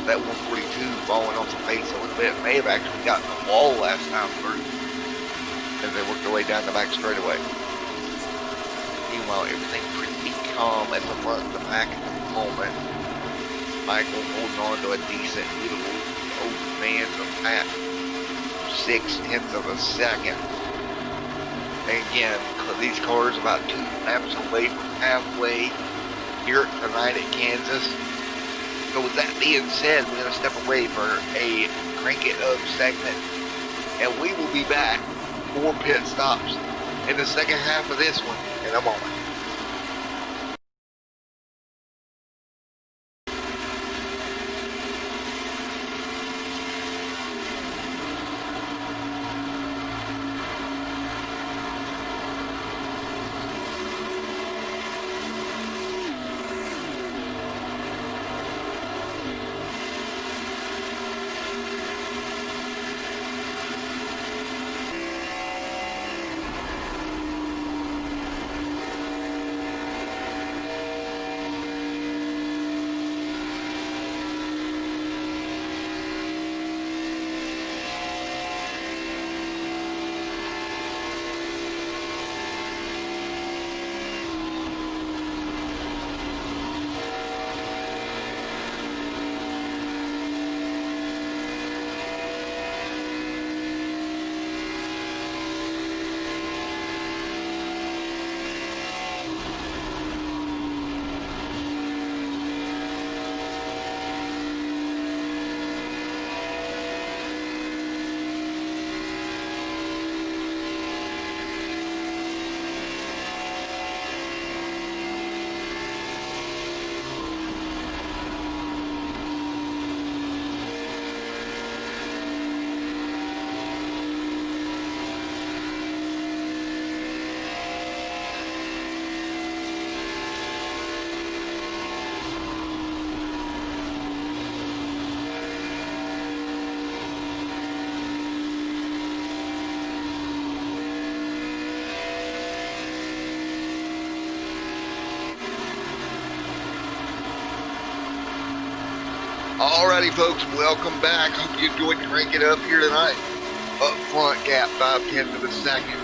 That 142 falling off the pace a little bit. May have actually gotten the wall last time through as they worked their way down the back straightaway. Meanwhile, everything pretty calm at the front of the pack at the moment. Michael holding on to a decent little old man of Pat. 0.6 of a second. And again, these cars about 2 laps away from halfway here tonight at Kansas. So with that being said, we're going to step away for a crank it up segment. And we will be back for pit stops in the second half of this one in a moment. Alrighty, folks, welcome back. Hope you enjoyed Crank It Up here tonight. Up front, gap 5/10 of a second.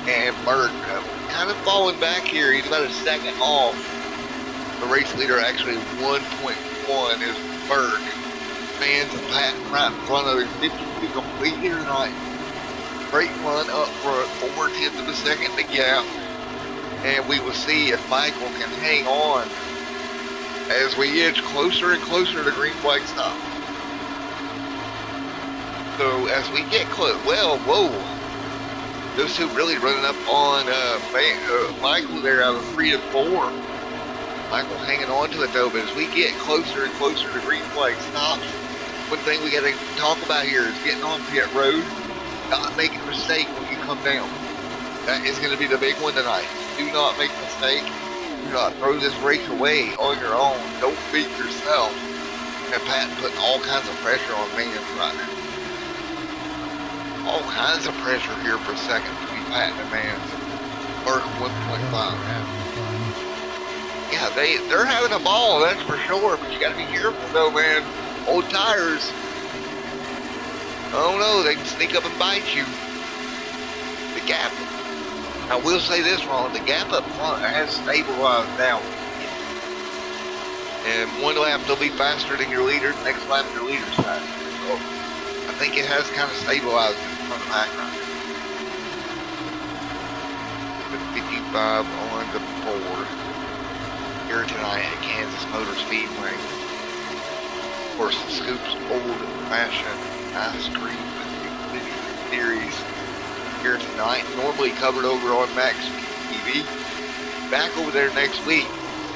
And Bert kind of falling back here. He's about a second off. The race leader, actually 1.1, is Berg. Fans and Patton right in front of him. 52 complete here tonight. Great run up front, 4/10 of a second, the gap. And we will see if Michael can hang on as we edge closer and closer to green flag stop. So as we get close, well, whoa. Those two really running up on Michael there out of 3 and 4. Michael hanging on to it though, but as we get closer and closer to green flag stops, one thing we got to talk about here is getting on pit road, not making a mistake when you come down. That is going to be the big one tonight. Do not make a mistake. Do not throw this race away on your own. Don't beat yourself. And Patton putting all kinds of pressure on Mans right now. All kinds of pressure here for second between Patton and Mans. Burke 1.5. Yeah, they're having a ball, that's for sure. But you got to be careful though, man. Old tires. Oh no, they can sneak up and bite you. The gap. I will say this, Ron, the gap up front has stabilized now. And one lap they'll be faster than your leader, next lap your leader's faster. So I think it has kind of stabilized in front of the background. 55 on the board here tonight at Kansas Motor Speedway. Of course, the Scoop's old-fashioned ice cream Xfinity series here tonight, normally covered over on Max TV. Back over there next week.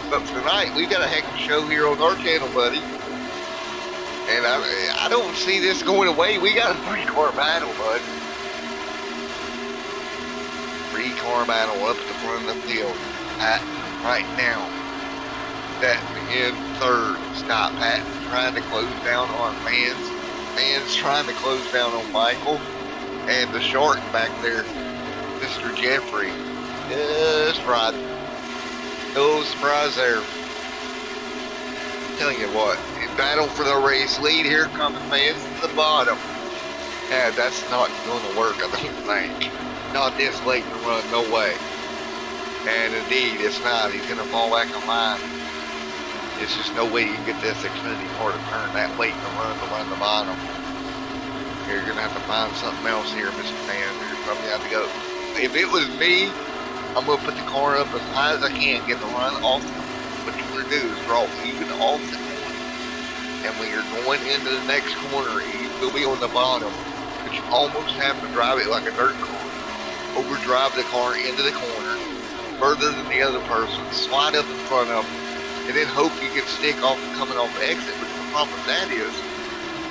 But for tonight, we've got a heck of a show here on our channel, buddy. And I don't see this going away. We got a 3-car battle, bud. 3-car battle up at the front of the field. Patton right now. That in third. Scott Patton trying to close down on Mans. Mans trying to close down on Michael. And the shark back there, Mr. Jeffrey, just right. No surprise there. Telling you what, in battle for the race lead, here comes Mans to the bottom. Yeah, that's not going to work, I don't think. Not this late in the run, no way. And indeed, it's not. He's going to fall back in line. It's just no way you can get this Xfinity car to turn that late in the run the bottom. You're going to have to find something else here, Mr. Man. You're probably have to go. If it was me, I'm going to put the car up as high as I can, get the run off. What you're going to do is draw even off the corner. And when you're going into the next corner, you will be on the bottom. But you almost have to drive it like a dirt car. Overdrive the car into the corner, further than the other person, slide up in front of them, and then hope you can stick off coming off the exit. But the problem with that is,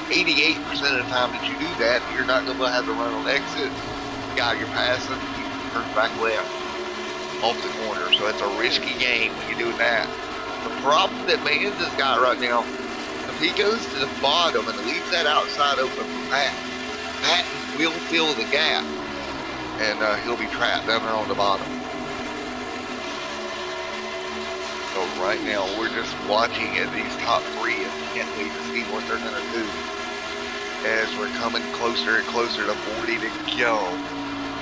88% of the time that you do that, you're not going to have to run on the exit. The guy you're passing, you turn back left off the corner. So it's a risky game when you're doing that. The problem that Mans has got right now, if he goes to the bottom and leaves that outside open for Patton, Patton will fill the gap. And he'll be trapped down there on the bottom. So right now, we're just watching at these top 3 and can't wait to see what they're going to do. As we're coming closer and closer to 40 to go.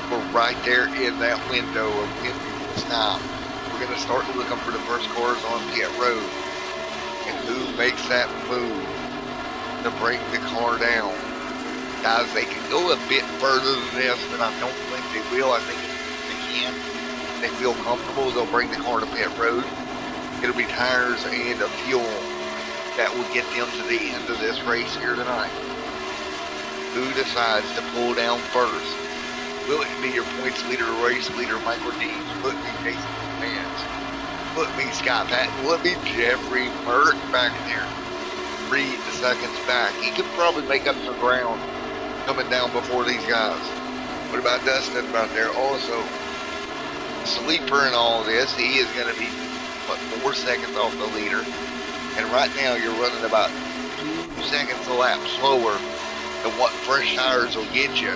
We're right there in that window of when we stop. We're going to start looking for the first cars on pit road. And who makes that move to bring the car down? Guys, they can go a bit further than this, but I don't think they will. I think if they can, they feel comfortable, they'll bring the car to pit road. It'll be tires and a fuel that will get them to the end of this race here tonight. Who decides to pull down first? Will it be your points leader, race leader, Michael Deans? Will it be Jason Mans? Will it be Scott Patton? Will it be Jeffrey Merck back there? 3 seconds back. He could probably make up some ground coming down before these guys. What about Dustin out there? Also, sleeper in all this, he is going to be, 4 seconds off the leader. And right now, you're running about 2 seconds a lap slower than what fresh tires will get you.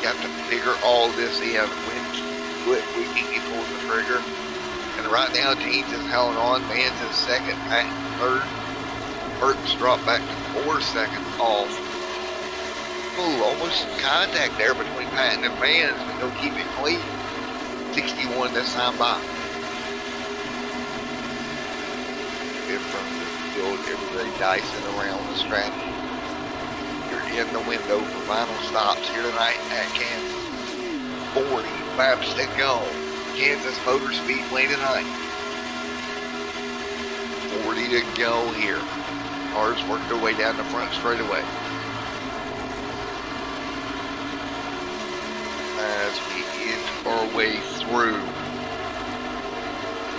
You have to figure all this in. When he pulls the trigger. And right now, Jeans is held on. Mans is second, Patton third. Burton's dropped back to 4 seconds off. Ooh, almost some contact there between Patton and Vance, but he'll keep it clean. 61 this time by. In front of the field, everybody dicing around the strategy. You're in the window for final stops here tonight at Kansas. 40 laps to go. Kansas Motor Speedway tonight. 40 to go here. Cars work their way down the front straightaway. As we inch our way through.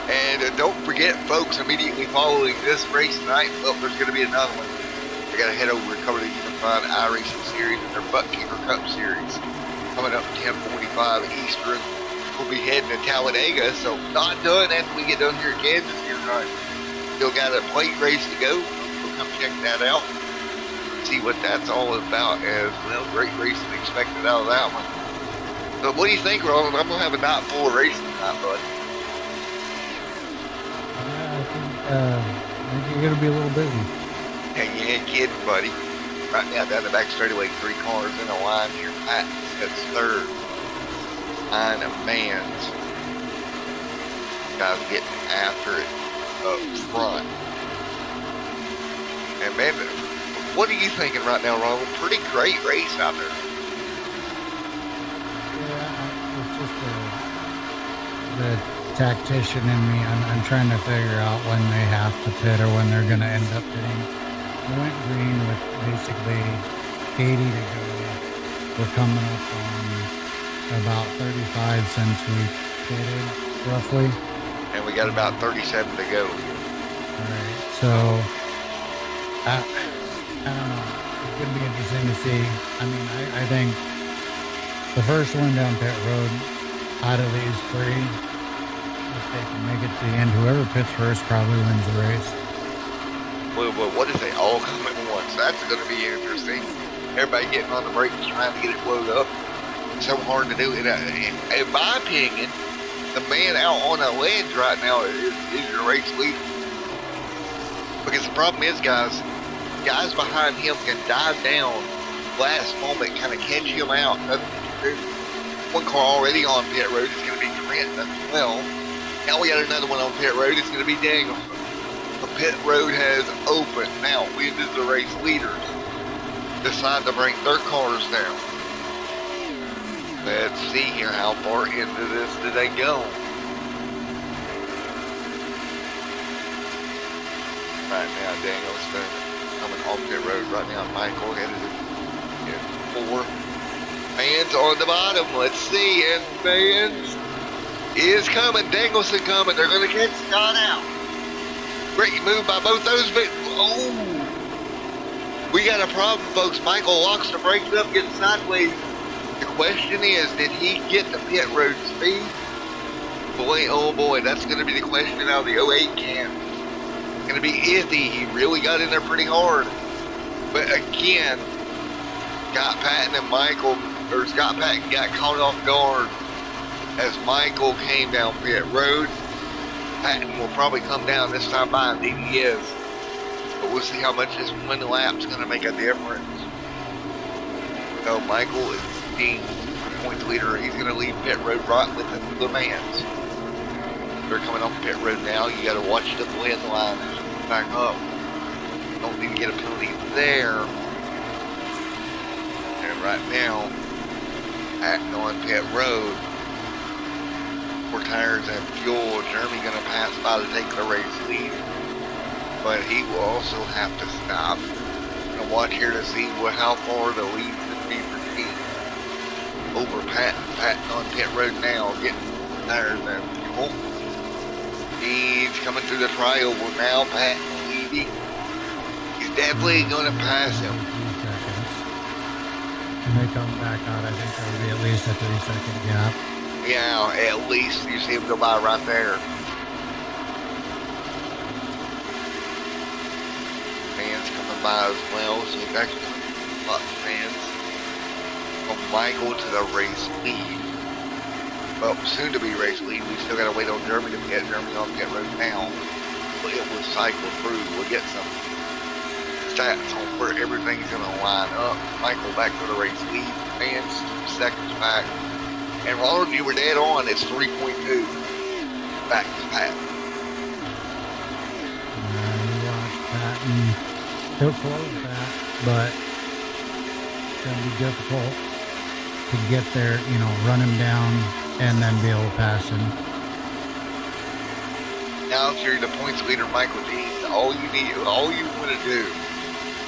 And don't forget, folks, immediately following this race tonight, well, there's going to be another one. We got to head over and cover the Unified iRacing Series and their Buttkeeper Cup Series. Coming up 10:45 Eastern. We'll be heading to Talladega, so not done after we get done here at Kansas here tonight. Still got a plate race to go. We'll come check that out. See what that's all about as well. Great racing expected out of that one. So what do you think, Roland? I'm going to have a night full of racing tonight, bud. I think you're going to be a little busy. Yeah, you ain't kidding, buddy. Right now, down the back straightaway, 3 cars in a line here. Patton sets third. Line of Vans. Guys getting after it up front. And man, what are you thinking right now, Ronald? Pretty great race out there. Yeah, it's just the tactician in me. I'm trying to figure out when they have to pit or when they're going to end up pitting. I went green with basically 80 to go. We're coming up on about 35 since we pitted, roughly. And we got about 37 to go. Alright, so I don't know. It's going to be interesting to see. I mean, I think the first one down pit road out of these 3, if they can make it to the end, whoever pits first probably wins the race. Well, what if they all come at once? That's going to be interesting. Everybody getting on the brakes trying to get it loaded up. It's so hard to do. In my opinion, the man out on a ledge right now is your race leader. Because the problem is, guys behind him can dive down last moment, kind of catch him out. One car already on pit road is going to be Trenton as well. Now we got another one on pit road. It's going to be Daniel. The pit road has opened. Now, when does the race leaders decide to bring their cars down? Let's see here. How far into this do they go? Right now, Daniel's coming off pit road. Right now, Michael headed in 4. Vans on the bottom. Let's see. And Vans is coming. Danielson coming. They're going to catch Scott out. Great move by both those. But, oh, we got a problem, folks. Michael locks the brakes up, gets sideways. The question is, did he get the pit road speed? Boy, oh boy, that's going to be the question out of the 08 can. It's going to be iffy. He really got in there pretty hard. But again, Scott Patton got caught off guard as Michael came down pit road. Patton will probably come down this time by, indeed he is. But we'll see how much this 1 lap's going to make a difference. So Michael is being the points leader. He's going to leave pit road right with the Vans. They're coming off pit road now. You got to watch the blend line back up. Don't need to get a penalty there. And right now, Patton on pit road. 4 tires and fuel. Jeremy going to pass by to take the race lead. But he will also have to stop. Going to watch here to see how far the lead could be for team. Over Patton. Patton on pit road now, getting tires and fuel. He's coming through the trioval now. Patton leading. He's definitely going to pass him. 3 seconds. When they come back out, I think there'll be at least a 3-second gap. Yeah, at least you see him go by right there. Fans coming by as well, so we've actually got fans from Michael to the race lead. Well, soon to be race lead. We still got to wait on Jeremy to get Jeremy on pit road now. But it will cycle through. We'll get some stats on where everything's going to line up. Michael back to the race lead. Fans 2 seconds back. And Ronald, you were dead on. It's 3.2. Back to Pat. Watch Patton. He'll close that, but it's going to be difficult to get there, run him down and then be able to pass him. Now, if you're the points leader, Michael G, all you want to do,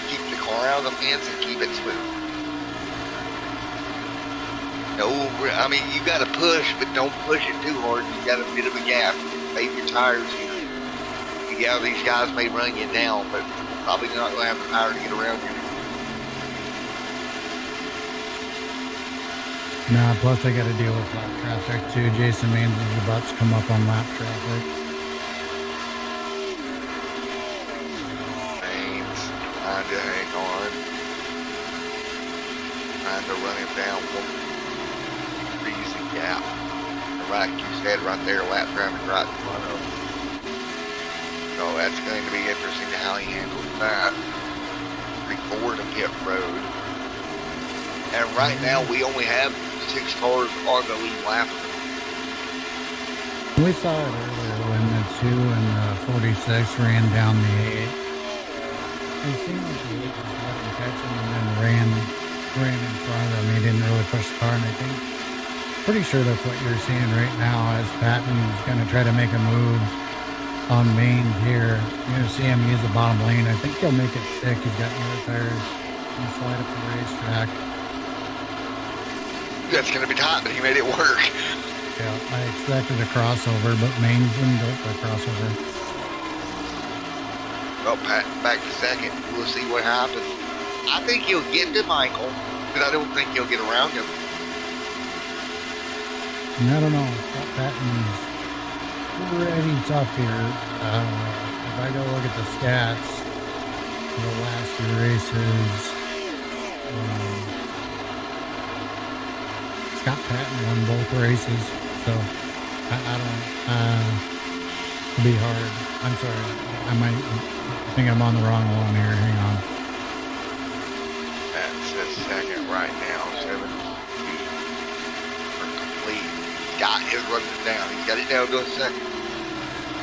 keep the car out of the fence and keep it smooth. No, I mean, you got to push, but don't push it too hard. You got a bit of a gap. Save your tires here. Yeah, these guys may run you down, but probably not going to have the power to get around you. Nah, plus I got to deal with lap traffic too. Jason Maines is about to come up on lap traffic. Maines trying to hang on. Trying to run him down. Freezing gap. Like you said, right there, lap traffic right in front of him. So that's going to be interesting how he handles that. 3-4 to pit road. And right now, we only have 6 cars on the lead lap. We saw it earlier when the 2 and the 46 ran down the 8. It seemed like the 8 just let him catch him and then ran in front of him. He didn't really push the car, and I think, pretty sure that's what you're seeing right now as Patton's going to try to make a move on Maines here. You're going to see him use the bottom lane. I think he'll make it stick. He's got newer tires. He'll slide up the racetrack. That's going to be tight, but he made it work. Yeah, I expected a crossover, but Maines didn't go for a crossover. Well, Pat back to second. We'll see what happens. I think he'll get to Michael, but I don't think he'll get around him. I don't know. Patton's pretty tough here. If I go look at the stats for the last few races, Scott Patton won both races, so I don't. It'll be hard. I'm sorry. I think I'm on the wrong one here. Hang on. That's the second right now. 7 for complete. Scott is running down. He's got it down to a second.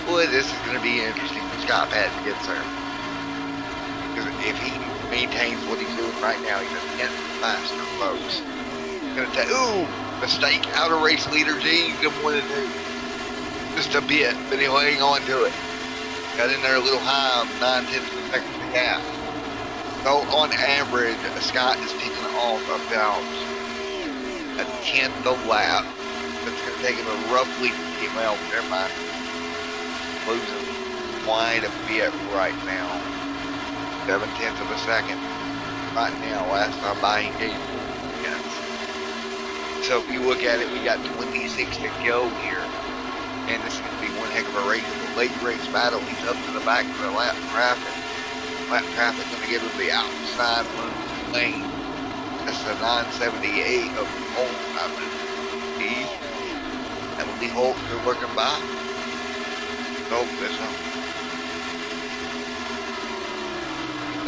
Boy, this is going to be interesting when Scott Patton gets there. Because if he maintains what he's doing right now, he's going to get faster, folks. Going to take, mistake, out of race leader G. Didn't want to do just a bit, but he'll hang on to it. Got in there a little high, 9/10 of a second to gap. So on average, Scott is taking off about a 10th a lap. That's going to take him a roughly, well, never mind. Losing quite a bit right now. 7/10 of a second. Right now, last time by he gave 4 minutes. So if you look at it, we got 26 to go here. And this is going to be one heck of a race. The late race battle. He's up to the back of the lap traffic. Lap traffic going to get to the outside lane. That's the 978 of Holt, I believe. That would be Holt they're working by. Nope, that's not.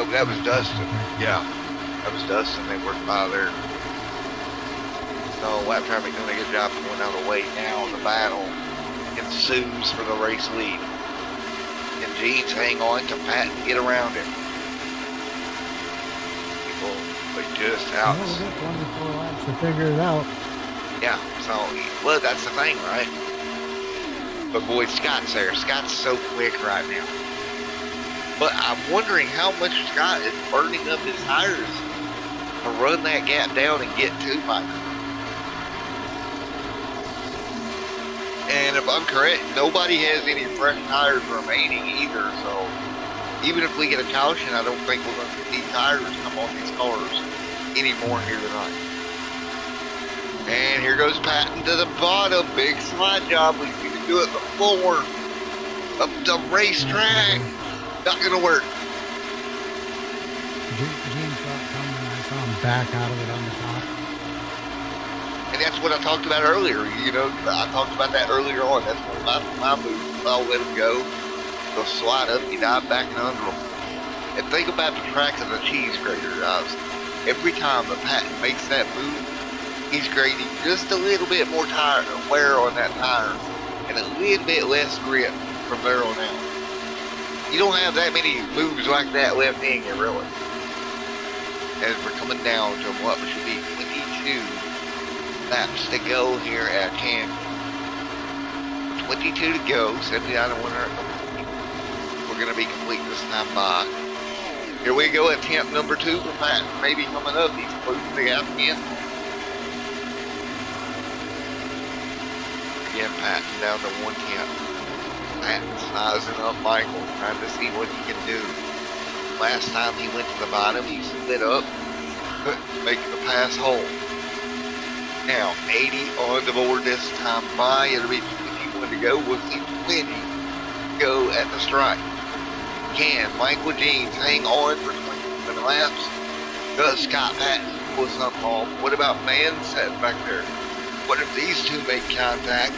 Nope, that was Dustin. Yeah, that was Dustin. They worked by there. So lap traffic doing a good job going out of the way now in the battle. Ensues for the race lead. And Jeans hang on to Pat and get around him. People are just out. Well, we got 24 laps to figure it out. Yeah, so, well, that's the thing, right? But boy, Scott's there. Scott's so quick right now. But I'm wondering how much Scott is burning up his tires to run that gap down and get to Michael. And if I'm correct, nobody has any fresh tires remaining either. So even if we get a caution, I don't think we're going to get these tires come on these cars anymore here tonight. And here goes Patton to the bottom. Big slide job. We need to do it before. Up the racetrack. Not going to work. Gene saw it coming. I saw him back out of it on the top. And that's what I talked about earlier. You know, I talked about that earlier on. That's one of my moves. I'll let him go. He'll slide up. He dive back and under him. And think about the track of the cheese grater, guys. Every time the Patton makes that move, he's grating just a little bit more tire wear on that tire and a little bit less grip from there on out. You don't have that many moves like that left in you, really. As we're coming down to what should be 22 laps to go here at Kansas. 22 to go, 79 to 100. We're going to be complete this time by. Here we go at attempt number 2 for Pat. Maybe coming up, he's closing the gap again. Again, Patton down to 1 tenth. Patton sizing up Michael, trying to see what he can do. Last time he went to the bottom, he split up, making the pass hole. Now, 80 on the board this time by. It'll be 51 to go. We'll see 20 go at the strike. Can Michael Jeans hang on for 27 laps? Does Scott Patton pull something off? What about Manset back there? What if these two make contact?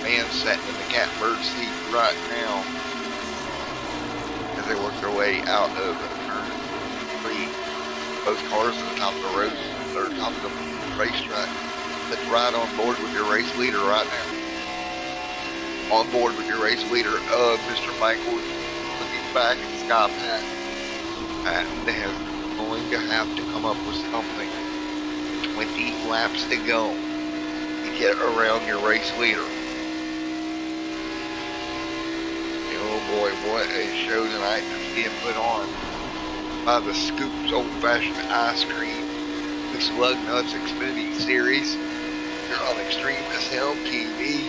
Manset in the catbird seat right now as they work their way out of turn 3. Both cars at the top of the road, or top of the racetrack. Let's ride on board with your race leader right now. On board with your race leader, Mr. Michael. Back at Scott Patton. Patton is going to have to come up with something. 20 laps to go to get around your race leader. Oh boy, what a show tonight that's being put on by the Scoops Old-Fashioned Ice Cream. This Lugnuts Xfinity Series here on Extreme SL TV.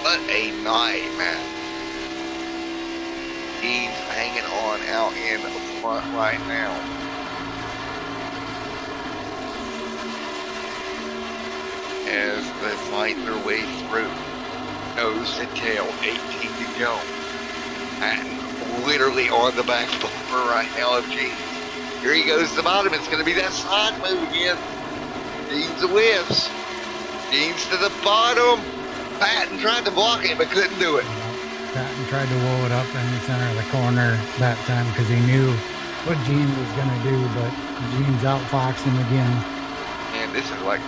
What a night, man. He's hanging on out in the front right now. As they fight their way through. Nose to tail, 18 to go. And literally on the back bumper right now of Jeans. Here he goes to the bottom. It's going to be that side move again. Jeans whiffs. Jeans to the bottom. Patton tried to block it, but couldn't do it. Patton tried to wall it up in the center of the corner that time because he knew what Gene was going to do, but Gene's outfoxed him again. Man, this is like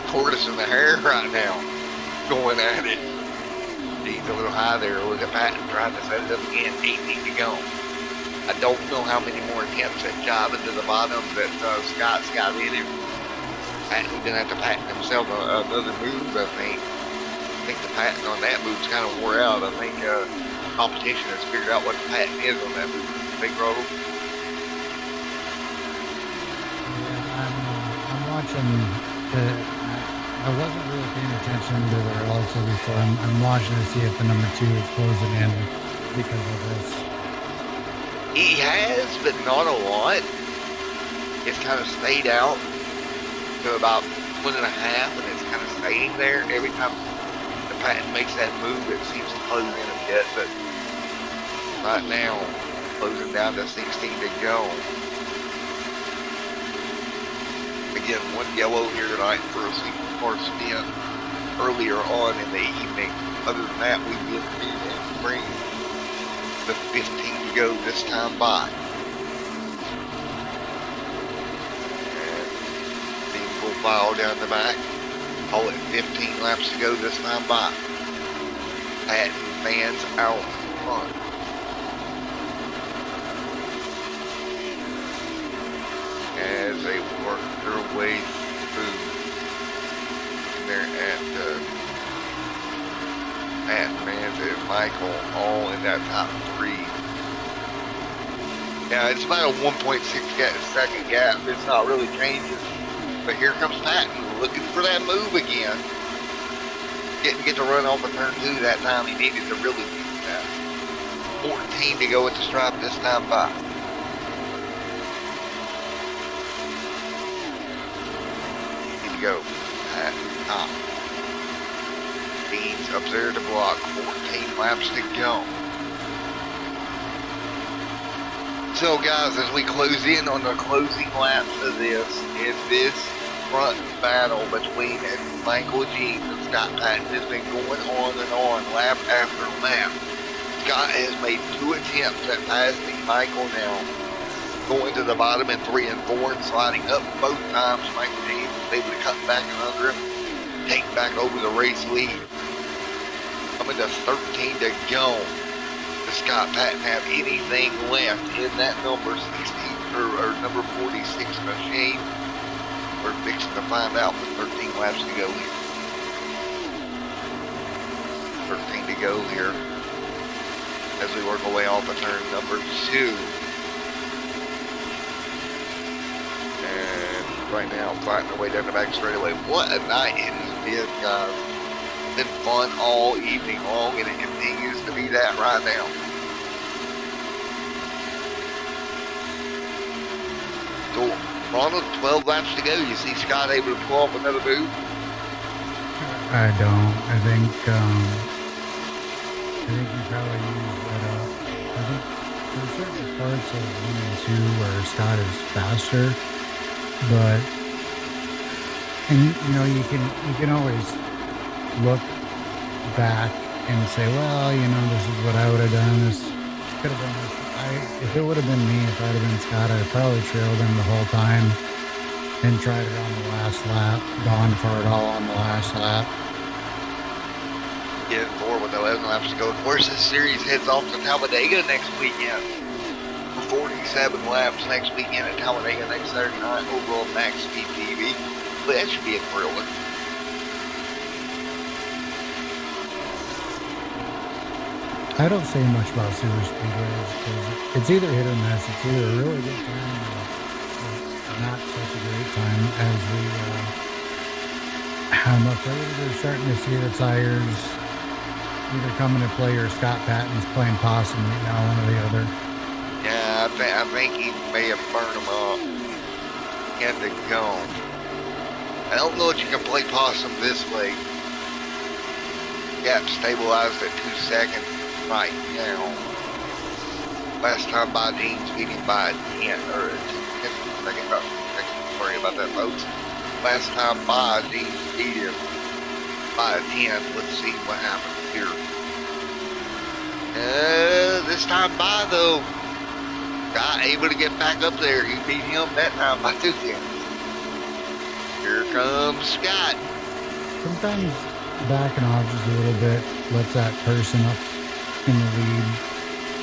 tortoise in the hare right now, going at it. Gene's a little high there. Look at Patton trying to set it up again. 18 to go. I don't know how many more attempts at jobbing to the bottom that Scott's got in him. Patton's going to have to Patton himself another move, I think. I think the Patton on that move's kind of wore out. I think competition has figured out what the Patton is on that move. Big roll. Yeah, I'm watching. I wasn't really paying attention to the relative before. I'm watching to see if the number 2 is closing in because of this. He has, but not a lot. It's kind of stayed out to about 1.5, and it's kind of staying there every time Patton makes that move. It seems to close in a bit, but right now closing down to 16 to go. Again, 1 yellow here tonight for a single car spin earlier on in the evening. Other than that, we did bring the 15 to go this time by. And single file down the back. Call it 15 laps to go this time by. Patton fans out front. As they work their way through. They're at Patton, Mans, and Michael all in that top 3. Now it's about a 1.6 second gap. It's not really changing. But here comes Patton looking for that move again. Didn't get to run off of turn 2 that time. He needed to really do that. 14 to go at the stripe this time by. Here we go. Patton top. Beans up there to block. 14 laps to go. So guys, as we close in on the closing laps of this, is this front battle between Michael Jeans and Scott Patton has been going on and on, lap after lap. Scott has made 2 attempts at passing Michael now. Going to the bottom in 3 and 4 and sliding up both times. Michael James was able to cut back and under him. Take back over the race lead. Coming to 13 to go. Does Scott Patton have anything left in that number 16 or number 46 machine? We're fixing to find out with 13 laps to go here. 13 to go here as we work our way off of turn number 2. And right now, fighting our way down the back straightaway. What a night it has been, guys. It's been fun all evening long, and it continues to be that right now. So, Ronald, 12 laps to go. You see Scott able to pull off another move? I don't. I think you probably used that up. I think there's certain parts of 1 and 2 where Scott is faster, but you can always look back and say, well, this is what I would have done. This could have been this. If it would have been me, if I'd have been Scott, I'd probably trailed him the whole time and tried it on the last lap, gone for it all on the last lap. Getting forward with 11 laps to go. Of course, this series heads off to Talladega next weekend. For 47 laps next weekend at Talladega next Saturday night over on Max Speed TV. But that should be a thriller. I don't say much about super speedways because it's either hit or miss. It's either a really good time or not such a great time. As I'm afraid we're starting to see the tires either coming to play or Scott Patton's playing possum right now, one or the other. Yeah, I think he may have burned them up. And to go. I don't know if you can play possum this way. Gap stabilized at 2 seconds right now. Last time by Gene's beating by 10 or 10 second. Sorry about that, folks. Last time by Gene's beat him by 10. Let's see what happens here. This time by though, got able to get back up there. He beat him that time by 2 tenths. Here comes Scott. Sometimes backing off just a little bit lets that person up in the lead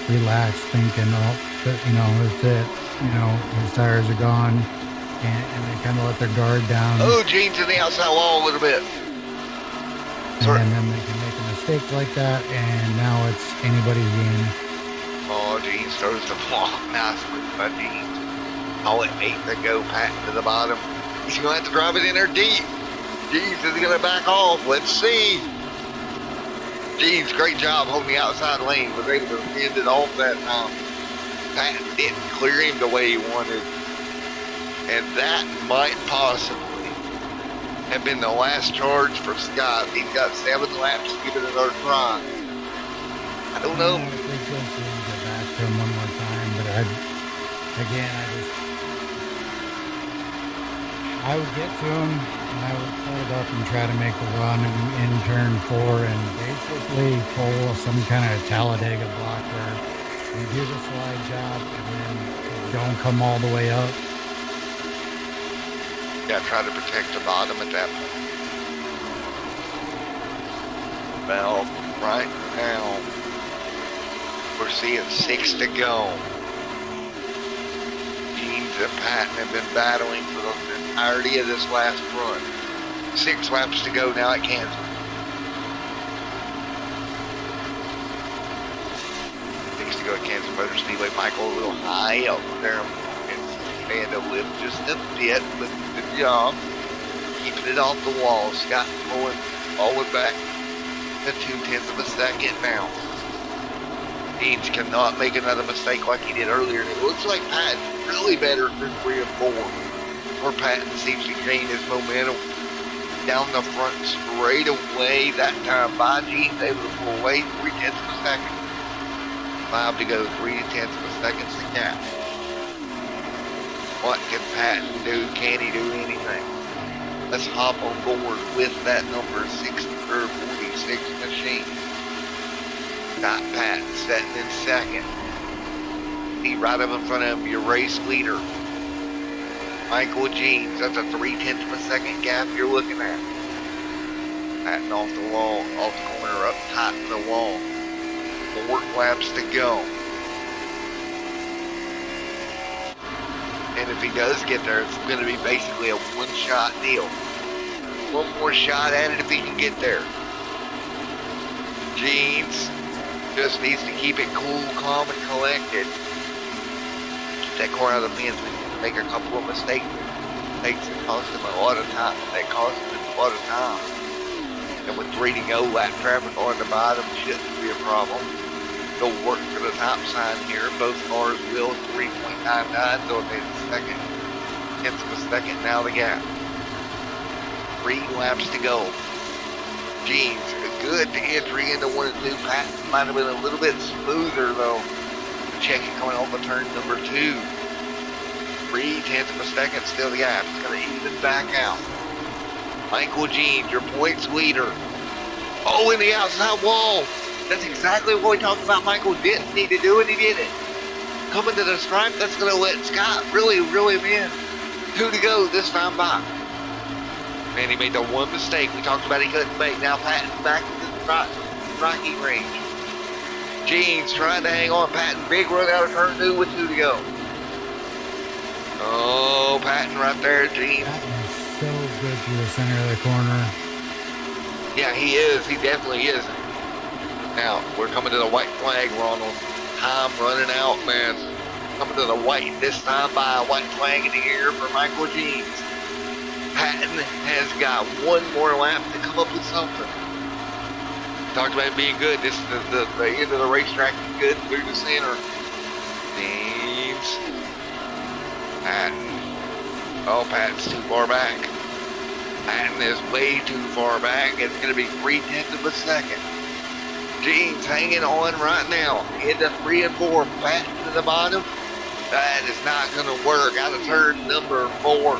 relax, thinking, that's it. His tires are gone, and they kind of let their guard down. Oh, Gene's in the outside wall a little bit. Sorry. And then they can make a mistake like that, and now it's anybody's game. Oh, Gene throws the block. Nice move by Gene. All at 8 to go, Patton to the bottom. He's going to have to drive it in there deep. Gene's is going to back off. Let's see. Gene's great job holding the outside lane. Was able to end it off that time. Patton didn't clear him the way he wanted. And that might possibly have been the last charge for Scott. He's got 7 laps to give it another try. I don't know. I think we'll see him get back to him one more time, but I would get to him and I would set it up and try to make a run in turn 4 and basically pull some kind of Talladega block where you do the slide job and then you don't come all the way up. Yeah, try to protect the bottom at that point. Well, right now, we're seeing 6 to go. Gene's and Patton have been battling for the entirety of this last run. 6 laps to go now at Kansas. 6 to go at Kansas Motor Speedway. Michael a little high up there. And to lift just a bit, but good job. Keeping it off the wall. Scott falling back to 2/10 of a second now. Deans cannot make another mistake like he did earlier. And it looks like Patton's really better through 3 and 4. Where Patton seems to gain his momentum down the front straight away. That time by Gene's able to pull away 3/10 of a second. 5 to go, 3/10 of a second to gap. What can Patton do? Can he do anything? Let's hop on board with that number 46 machine. Scott Patton setting in second. He right up in front of him, your race leader, Michael Jeans. That's a 0.3 of a second gap you're looking at. Patton off the wall, off the corner, up tight in the wall. 4 laps to go. And if he does get there, it's going to be basically a one-shot deal. One more shot at it if he can get there. Jeans just needs to keep it cool, calm, and collected. Keep that car out of the bins. Make a couple of mistakes. Mistakes that cost him a lot of time. That cost him a lot of time. And with 3 to go, lap traffic on the bottom shouldn't be a problem. Go work for the top sign here. Both cars will 3.99, so they second. 10th of a second now the gap. 3 laps to go. Jeans, a good entry into 1 and 2. Patton might have been a little bit smoother though. Check it coming off of turn number 2. 0.3 of a second still the gap. It's going to even back out. Michael Jeans, your points leader. Oh, in the outside wall. That's exactly what we talked about Michael didn't need to do, and he did it. Coming to the stripe, that's going to let Scott really reel him in. 2 to go this time by. Man, he made the one mistake we talked about he couldn't make. Now Patton back into the striking range. Jeans trying to hang on. Patton, big run out of turn 2 with 2 to go. Oh, Patton right there, Jeans. Patton is so good through the center of the corner. Yeah, he is. He definitely is. Now, we're coming to the white flag, Ronald. Time running out, man. Coming to the white this time by a white flag in the air for Michael Jeans. Patton has got 1 more lap to come up with something. Talked about being good. This is the end of the racetrack. Good through the center. Jeans. Patton. Oh, Patton's too far back. Patton is way too far back. It's going to be 0.3 of a second. Jeans hanging on right now. Into 3 and 4. Patton to the bottom. That is not going to work. Out of turn number 4.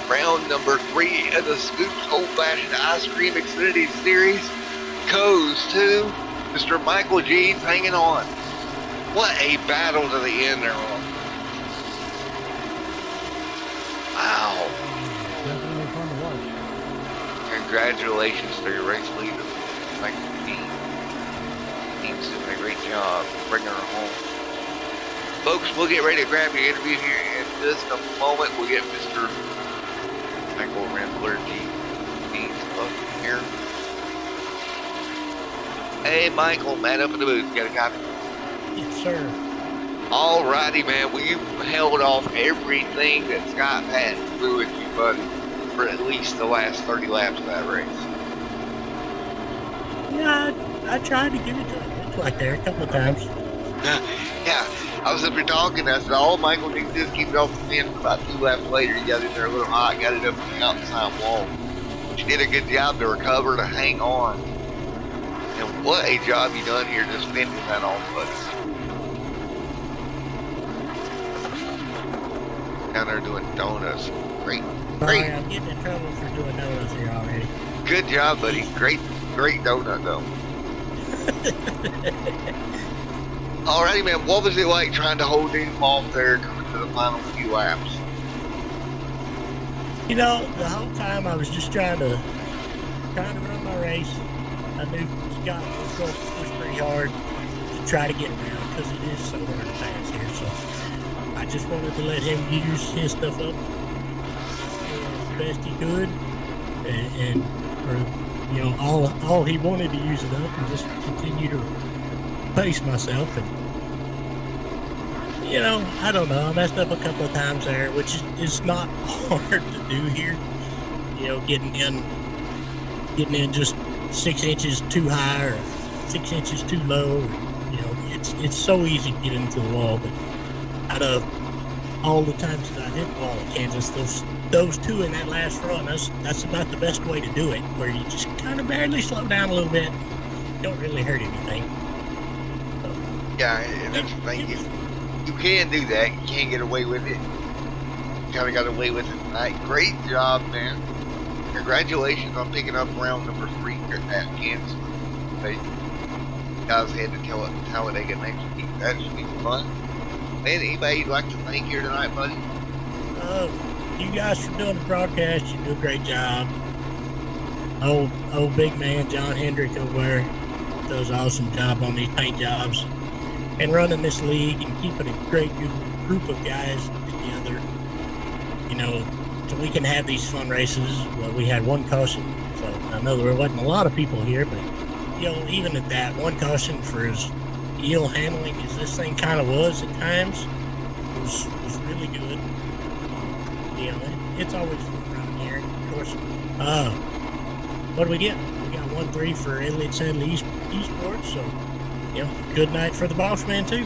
Round number 3 of the Scoops Old Fashioned Ice Cream Xfinity Series goes to Mr. Michael Jeans hanging on. What a battle to the end there. Wow. Definitely fun to watch. Congratulations to your race leader, Michael Jeans. Team's doing a great job bringing her home. Folks, we'll get ready to grab your interview here in just a moment. We'll get Mr. Michael Rambler Jeans up here. Hey, Michael, Matt up in the booth. You got a copy? Yes, sir. Alrighty, man. Well, you held off everything that Scott Patton threw at you, buddy, for at least the last 30 laps of that race. Yeah, I tried to give it to him. It's like there a couple of times. Yeah, I was up here talking. I said, all Michael needs to do is keep it off the fence. About 2 laps later, he got in there a little hot, got it up to the outside wall. She did a good job to recover, to hang on. And what a job you done here just fending that off, buddy. Down there doing donuts. Great. Sorry, I'm getting in trouble for doing donuts here already. Good job, buddy. Great donut, though. Alrighty, man. What was it like trying to hold him off there coming to the final few laps? You know, the whole time I was just trying to run my race. I knew Scott was going to push pretty hard to try to get around because it is so hard to pass here. So I just wanted to let him use his stuff up as best he could, and or, you know, all he wanted to use it up, and just continue to pace myself. And you know, I don't know, I messed up a couple of times there, which is not hard to do here. You know, getting in just 6 inches too high or 6 inches too low. You know, it's so easy to get into the wall. But out of all the times that I hit the wall at Kansas, those 2 in that last run, that's about the best way to do it, where you just kind of barely slow down a little bit. Don't really hurt anything. So, Yeah, and that's the thing. You can do that. You can get away with it. You kind of got away with it tonight. Great job, man. Congratulations on picking up round number 3 here at Kansas. guys head to Talladega next week. That should be fun. Man, anybody you'd like to thank here tonight, buddy? You guys for doing the broadcast. You do a great job. Old big man John Hendrick over there does an awesome job on these paint jobs and running this league and keeping a great group of guys together. You know, so we can have these fun races. Well, we had one caution, so I know there wasn't a lot of people here, but you know, even at that, one caution for as ill handling as this thing kind of was at times was really good. You know, it's always fun around here. Of course, what do we get? We got 1-3 for Elliott Sadley Esports, so you know, good night for the boss man too.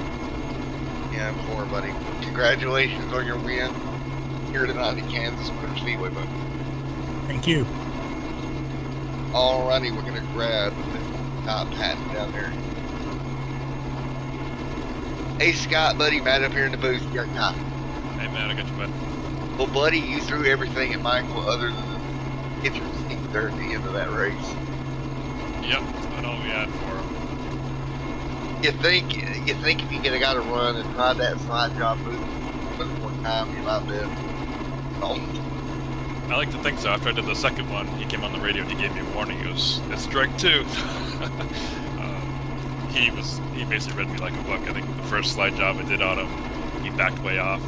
Yeah, poor buddy. Congratulations on your win here tonight at Kansas Motor Speedway, buddy. Thank you. Alrighty, we're gonna grab Scott Patton down there. Hey Scott, buddy, Matt up here in the booth. You got time? Hey, man, I got you, bud. Well, buddy, you threw everything at Michael other than the kitchen sink there at the end of that race. Yep, that's all we had for him. You think if you get a guy to run and try that slide job move one time, you might be. Oh. I like to think so. After I did the second one, he came on the radio and he gave me a warning. He goes, "It's strike 2." He basically read me like a book. I think the first slide job I did on him, he backed way off,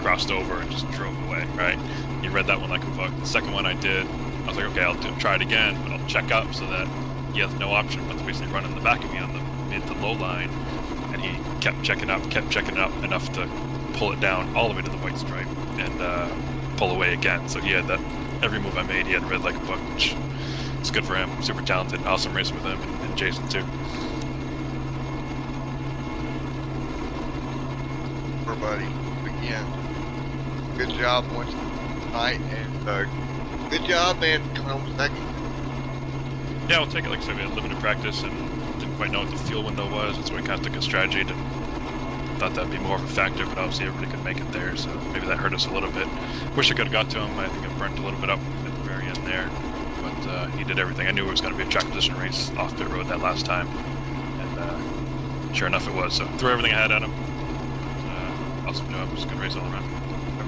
crossed over, and just drove away. Right? He read that one like a book. The second one I did, I was like, okay, I'll try it again, but I'll check up so that he has no option but to basically run in the back of me on the mid to low line. And he kept checking up enough to pull it down all the way to the white stripe and pull away again. So he had that, every move I made, he had read like a book, which is good for him. Super talented, awesome racing with him, and Jason too. Poor buddy. Again, good job once tonight, and good job, man, coming home second. Yeah, we'll take it. Like I said, we had limited practice and didn't quite know what the fuel window was, and so we kind of took a strategy to thought that'd be more of a factor, but obviously everybody could make it there, so maybe that hurt us a little bit. Wish I could have got to him. I think I burnt a little bit up at the very end there, but he did everything. I knew it was going to be a track position race off pit road that last time, and sure enough it was. So threw everything I had at him. Awesome job. It was a good race all around.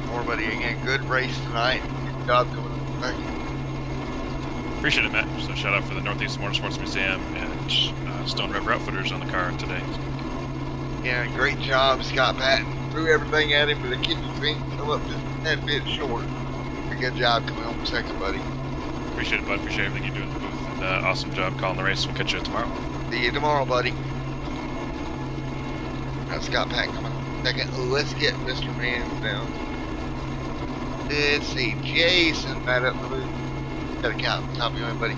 Poor buddy, again, good race tonight. Good job coming home second. Appreciate it, Matt. So shout out for the Northeast Motorsports Museum and Stone River Outfitters on the car today. Yeah, great job, Scott Patton. Threw everything at him, but the kitchen sink come up just that bit short. Good job coming home second, buddy. Appreciate it, bud. Appreciate everything you do in the booth. And awesome job calling the race. We'll catch you tomorrow. See you tomorrow, buddy. Now Scott Patton coming home second. Let's get Mr. Mans down. Let's see, Jason, Matt up the booth. Got a count. Top of you, buddy.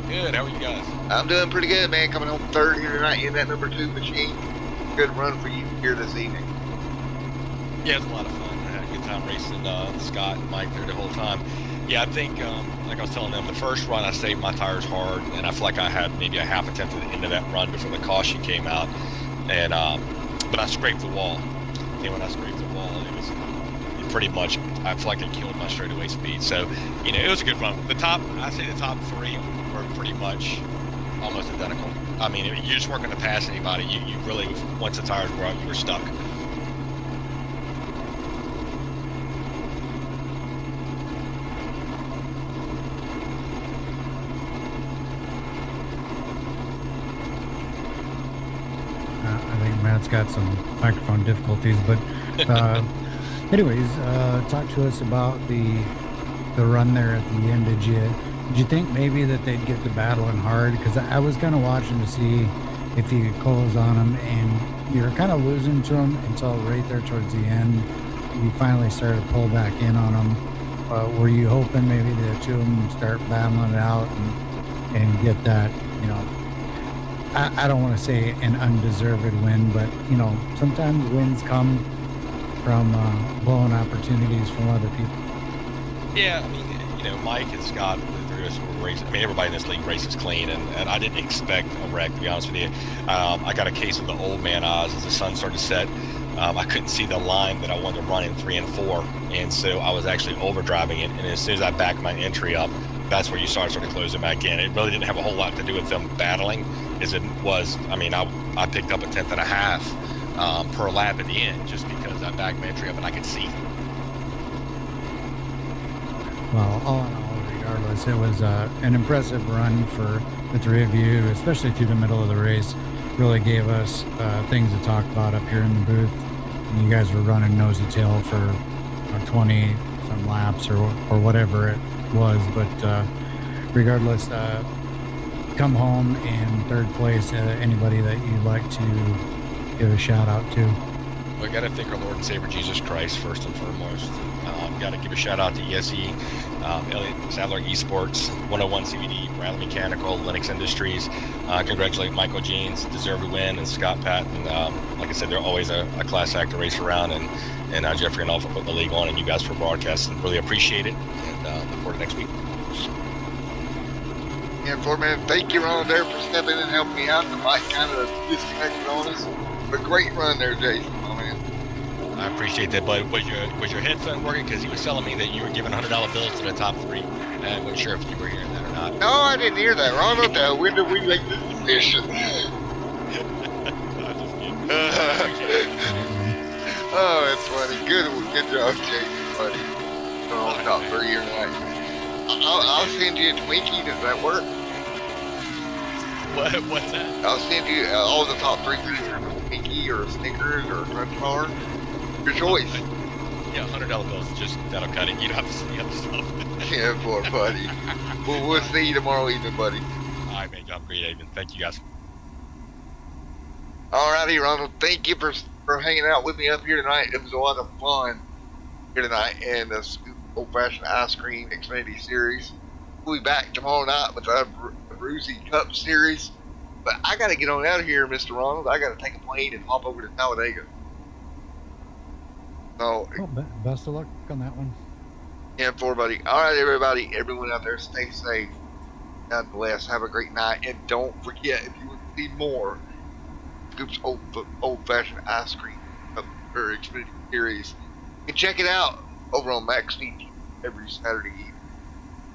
Good. How are you guys? I'm doing pretty good, man. Coming home third here tonight in that number 2 machine. Good run for you here this evening. Yeah, it was a lot of fun. I had a good time racing Scott and Mike there the whole time. Yeah, I think, like I was telling them, the first run I saved my tires hard, and I feel like I had maybe a half a tenth at the end of that run before the caution came out. And but I scraped the wall. And when I scraped the wall, it was pretty much, I feel like it killed my straightaway speed. So, you know, it was a good run. I say the top 3 were pretty much almost identical. I mean, you just weren't going to pass anybody. You really, once the tires were out, you were stuck. I think Matt's got some microphone difficulties, but anyways, talk to us about the run there at the end. Did you think maybe that they'd get to battling hard? Because I was kind of watching to see if you could close on them, and you were kind of losing to them until right there towards the end. You finally started to pull back in on them. Were you hoping maybe the two of them start battling it out and get that, you know, I don't want to say an undeserved win, but, you know, sometimes wins come from blowing opportunities from other people. Yeah, I mean, you know, Mike and Scott, the three of us were racing. I mean, everybody in this league races clean, and I didn't expect a wreck, to be honest with you. I got a case of the old man eyes as the sun started to set. I couldn't see the line that I wanted to run in 3 and 4, and so I was actually overdriving it. And as soon as I backed my entry up, that's where you started closing back in. It really didn't have a whole lot to do with them battling. as it was. I mean, I picked up a tenth and a half per lap at the end, just because that back entry up and I could see. Well, all in all, regardless, it was an impressive run for the three of you, especially through the middle of the race. Really gave us things to talk about up here in the booth. And you guys were running nose to tail for 20 some laps or whatever it was. But regardless, come home in third place. Anybody that you'd like to give a shout out to? We got to thank our Lord and Savior Jesus Christ first and foremost. Got to give a shout out to ESE, Elliott Sadler Esports, 101 CBD, Bradley Mechanical, Linux Industries. Congratulate Michael Jeans, deserved a win, and Scott Patton. Like I said, they're always a class act to race around, and Jeffrey and all for putting the league on, and you guys for broadcasting. Really appreciate it, and look forward to next week. Yeah, man, thank you, Ron, there for stepping in and helping me out. The mic kind of disconnected on us. But great run there, Jason, my man. I appreciate that, but was your headphone working? Because he was telling me that you were giving $100 bills to the top three. I wasn't sure if you were hearing that or not. No, I didn't hear that, Ronald. When did we make this decision? Oh, that's funny. Good job, Jason, buddy. On top 3 here tonight. I'll send you a Twinkie. Does that work? What's that? I'll send you all the top 3 things. A Twinkie or a Snickers or a Crunch Bar. Your choice. Yeah, $100 bills. Just that'll cut it. You don't have to see the other stuff. Yeah, poor buddy. We'll see you tomorrow evening, buddy. All right, man. Have a great evening. Thank you, guys. Alrighty, Ronald. Thank you for hanging out with me up here tonight. It was a lot of fun here tonight in the old-fashioned ice cream Xfinity series. We'll be back tomorrow night with our Bruzy Cup series. But I got to get on out of here, Mr. Ronald. I got to take a plane and hop over to Talladega. So, Well, best of luck on that one. yeah, for buddy. All right, everybody, everyone out there, stay safe. God bless. Have a great night, and don't forget, if you want to see more Scoop's old-fashioned ice cream or Xfinity series, you can check it out over on Max TV every Saturday evening.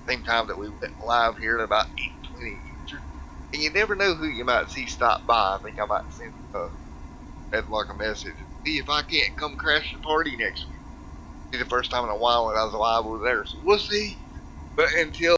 Same time that we went live here at about 8:20 Eastern. And you never know who you might see stop by. I think I might send Edlock a message. See if I can't come crash the party next week. Be the first time in a while that I was alive over there. So we'll see. But until